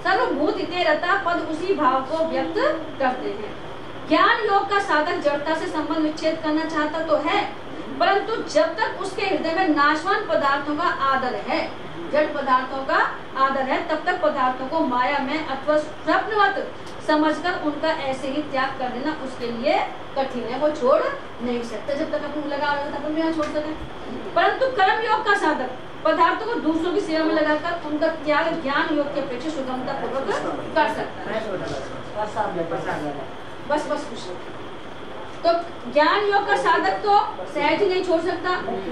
सर्वभूत हिते रता पद उसी भाव को व्यक्त करते हैं। ज्ञान योग का साधक जड़ता से संबंध विच्छेद करना चाहता तो है, परंतु जब तक उसके हृदय में नाशवान पदार्थों का आदर है, जड़ पदार्थों का आदर है, तब तक पदार्थों को माया में अथवा स्वप्नवत समझकर उनका ऐसे ही त्याग कर देना उसके लिए कठिन है। वो छोड़ नहीं सकता, जब तक अपन लगा रहे तब भी छोड़ सके। परंतु कर्म योग का साधक पदार्थों को दूसरों की सेवा में लगाकर उनका त्याग ज्ञान योग की अपेक्षा सुगमता पूर्वक कर सकता है। बस कुछ तो ज्ञान योग का साधक तो सहज ही नहीं छोड़ सकता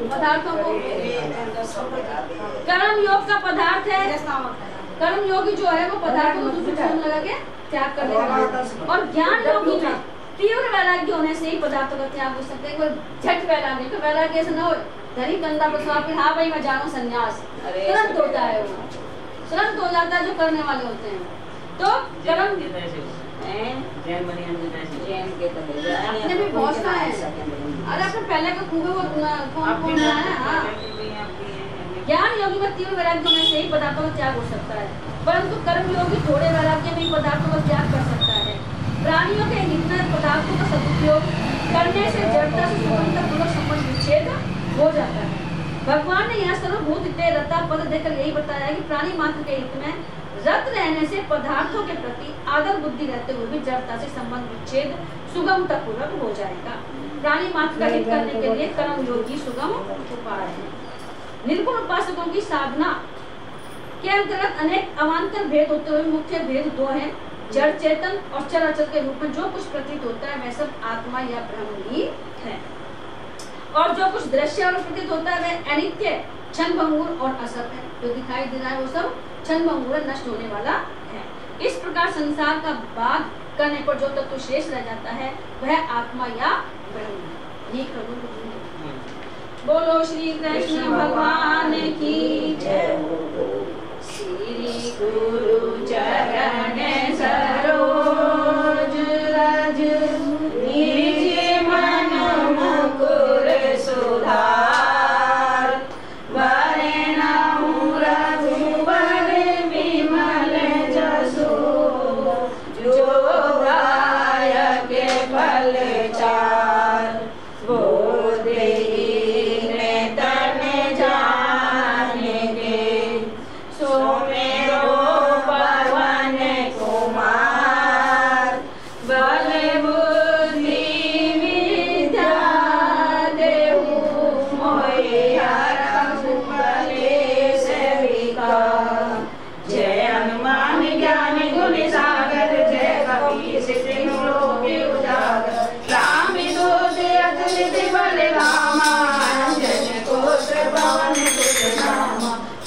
पदार्थों को। कर्म योग का पदार्थ है, कर्म योगी जो है वो पदार्थों को दूसरी चीजों में लगा के त्याग कर देगा। और ज्ञान योगी में तीव्र वैराग्य होने से ही पदार्थों का त्याग हो सकता है। कोई झट वैराग्य, तो वैराग्य ऐसा न हो धनी कंधा बसवा फिर हाँ भाई मैं जानू संन्यास, अरे तुरंत होता है वो, तुरंत हो जाता है जो करने वाले होते हैं। तो कर्म जैन बनियान के पैसे जैन के तो अपने भी बहुत सा है। अरे अपने पहले का खूब वो कौन है। हाँ, ज्ञान योगी में तीव्र वैराग्य में से ही पदार्थों का त्याग हो सकता है, परंतु कर्म योगी थोड़े वैराग्य में ही पदार्थों का त्याग कर सकता है। प्राणियों के इतने पदार्थों का सदुपयोग करने से जड़ता से सुगमता पूर्वक संबंध विच्छेद हो जाता है। भगवान ने यहाँ सर्वभूत रता पद देकर यही बताया है कि प्राणी मात्र के हित में रत रहने से पदार्थों के प्रति आदर बुद्धि रहते हुए भी जड़ता से संबंध विच्छेद सुगमता पूर्वक हो जाएगा। प्राणी मात्र का हित करने के लिए कर्म योगी सुगम उपाय है। निर्गुण उपासकों की साधना के अंतर्गत अनेक अवान्तर भेद होते हुए मुख्य भेद दो हैं, जड़ चेतन और चराचर के रूप में जो कुछ प्रतीत होता है वह सब आत्मा या ब्रह्म ही है, और जो कुछ दृश्य और प्रतीत होता है वह अनित्य, क्षणभंगुर और असत है। जो दिखाई दे रहा है वो सब क्षणभंगुर नष्ट होने वाला है। इस प्रकार संसार का बाध करने पर जो तत्व शेष रह जाता है वह आत्मा या ब्रह्म है। ये प्रभु बोलो श्री कृष्ण भगवान की जय। श्री गुरु चरण सरोज रज निज मन मुकुर सुधार, वरनहुँ रघुबर विमल जसु, जो दायक फल चार।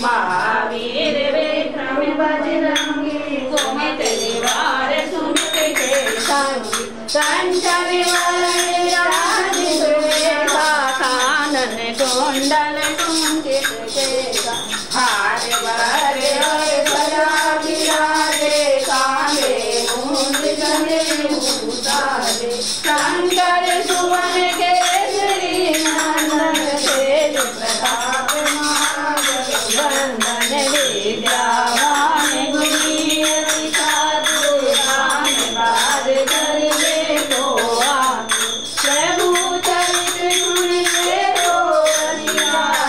महावीर विक्रम बजरंगी, सुमित निवार सुमित के संगी, कंचन वरण राज सुवेशा, कानन कुंडल कुंचित केसा, हार वर गला विराजे, कांधे मूंज जनेऊ साजे, शंकर सुवन केसरी नंदन, तेज प्रताप वंदन विद्यावान गुणी अति साधु, ज्ञान बार करिए तो आगे, प्रभु चरित सुनिए तो अधिकार।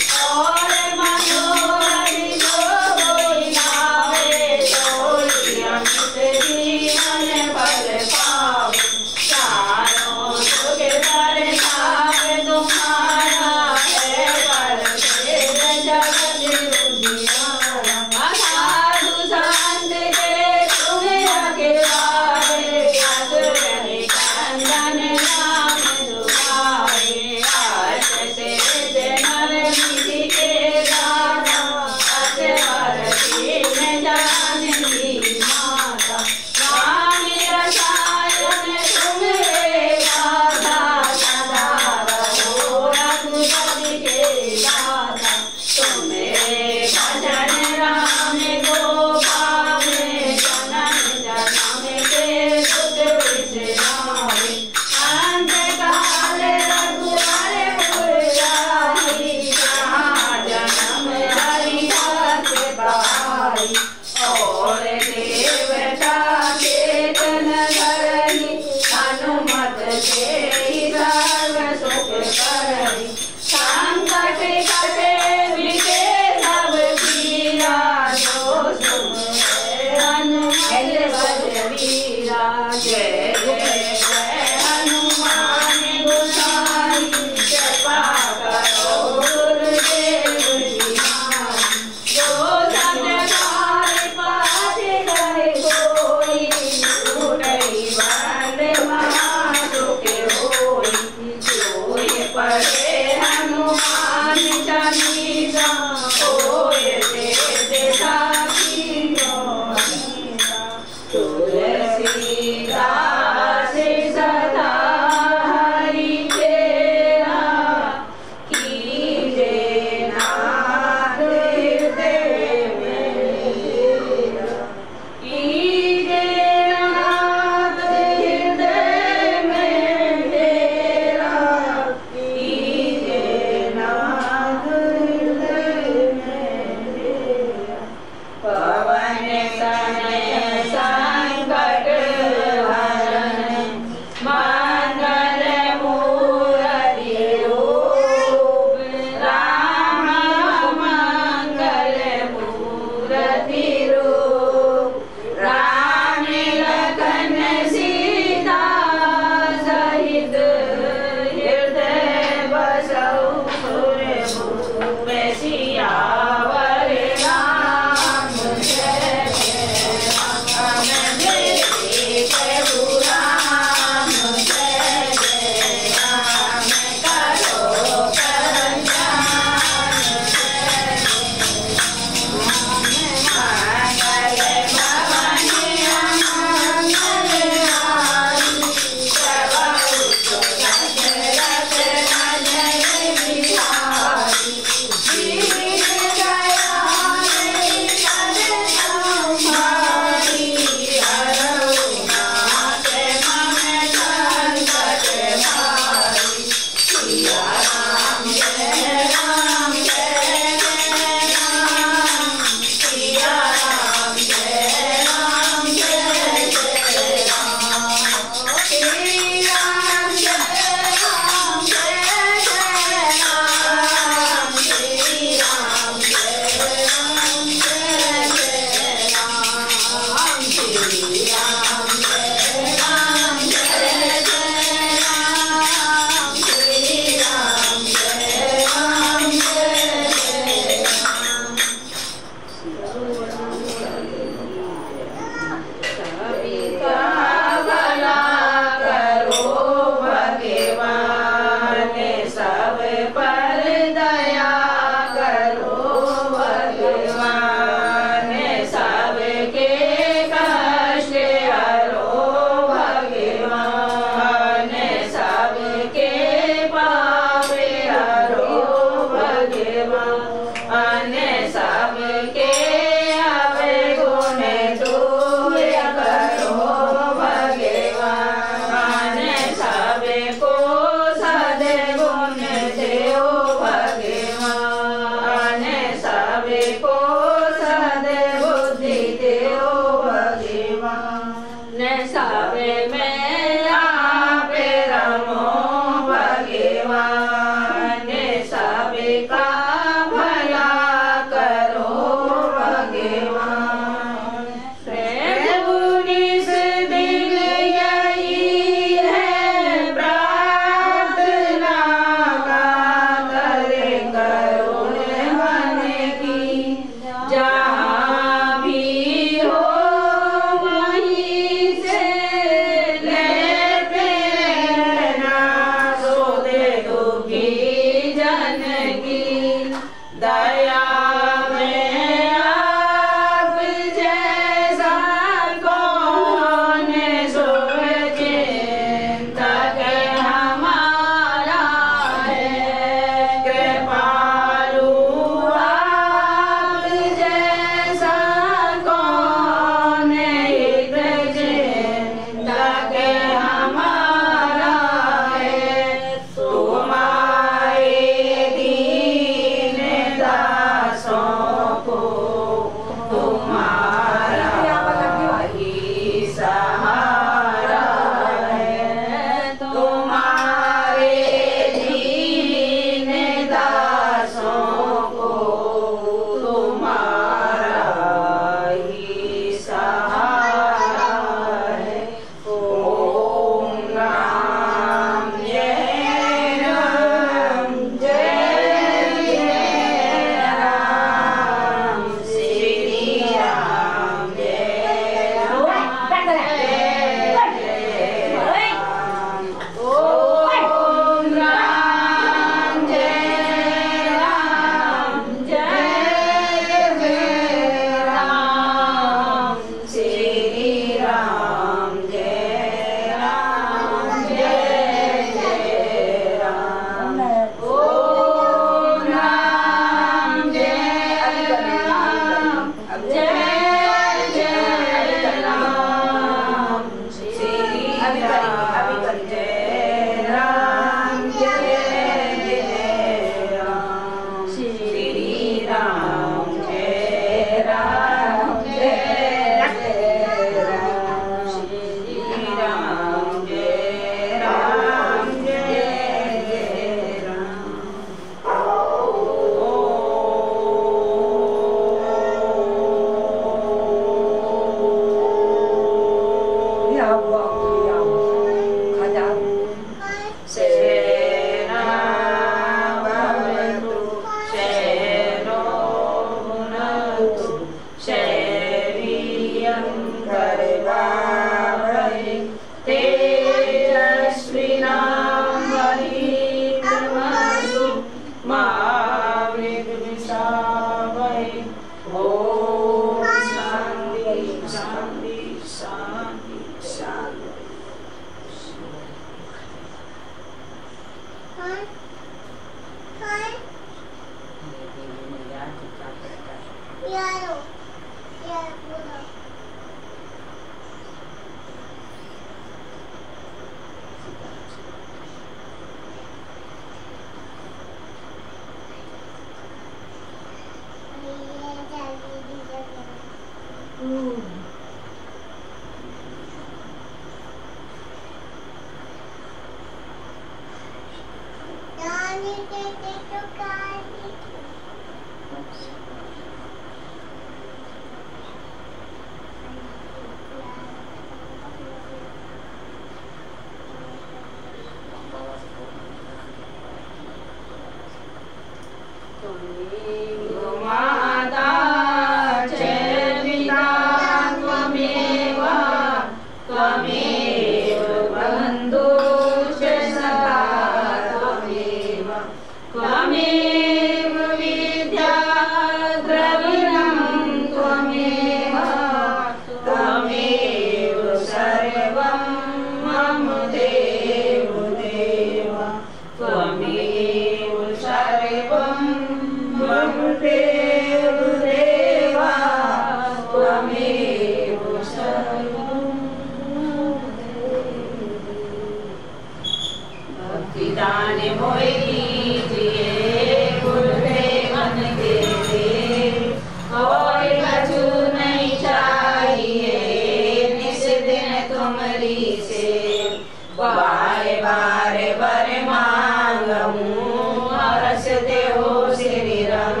बारे बारे बर मांगमु हरस देहो श्री राम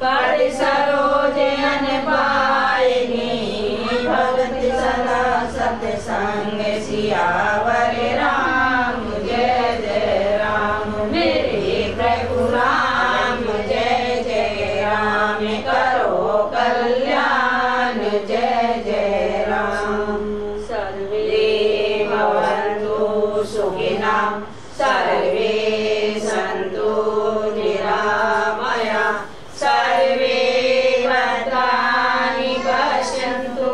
पद सरोज अन पायनी भगत सदा सत्संग सियावर राम जय जय राम मेरे प्रभु राम जय जय राम करो कल्याण जय जय राम सर्वे सुखिनः सर्वे सन्तु निरामया सर्वे भद्राणि पश्यन्तु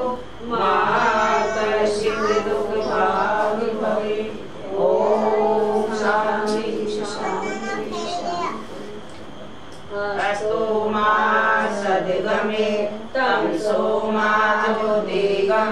मा कश्चित् दुःखभाग् भवेत्। ॐ शान्ति शान्ति अस्तु मा सद्गमे तमसो मा ज्योतिर्गमय।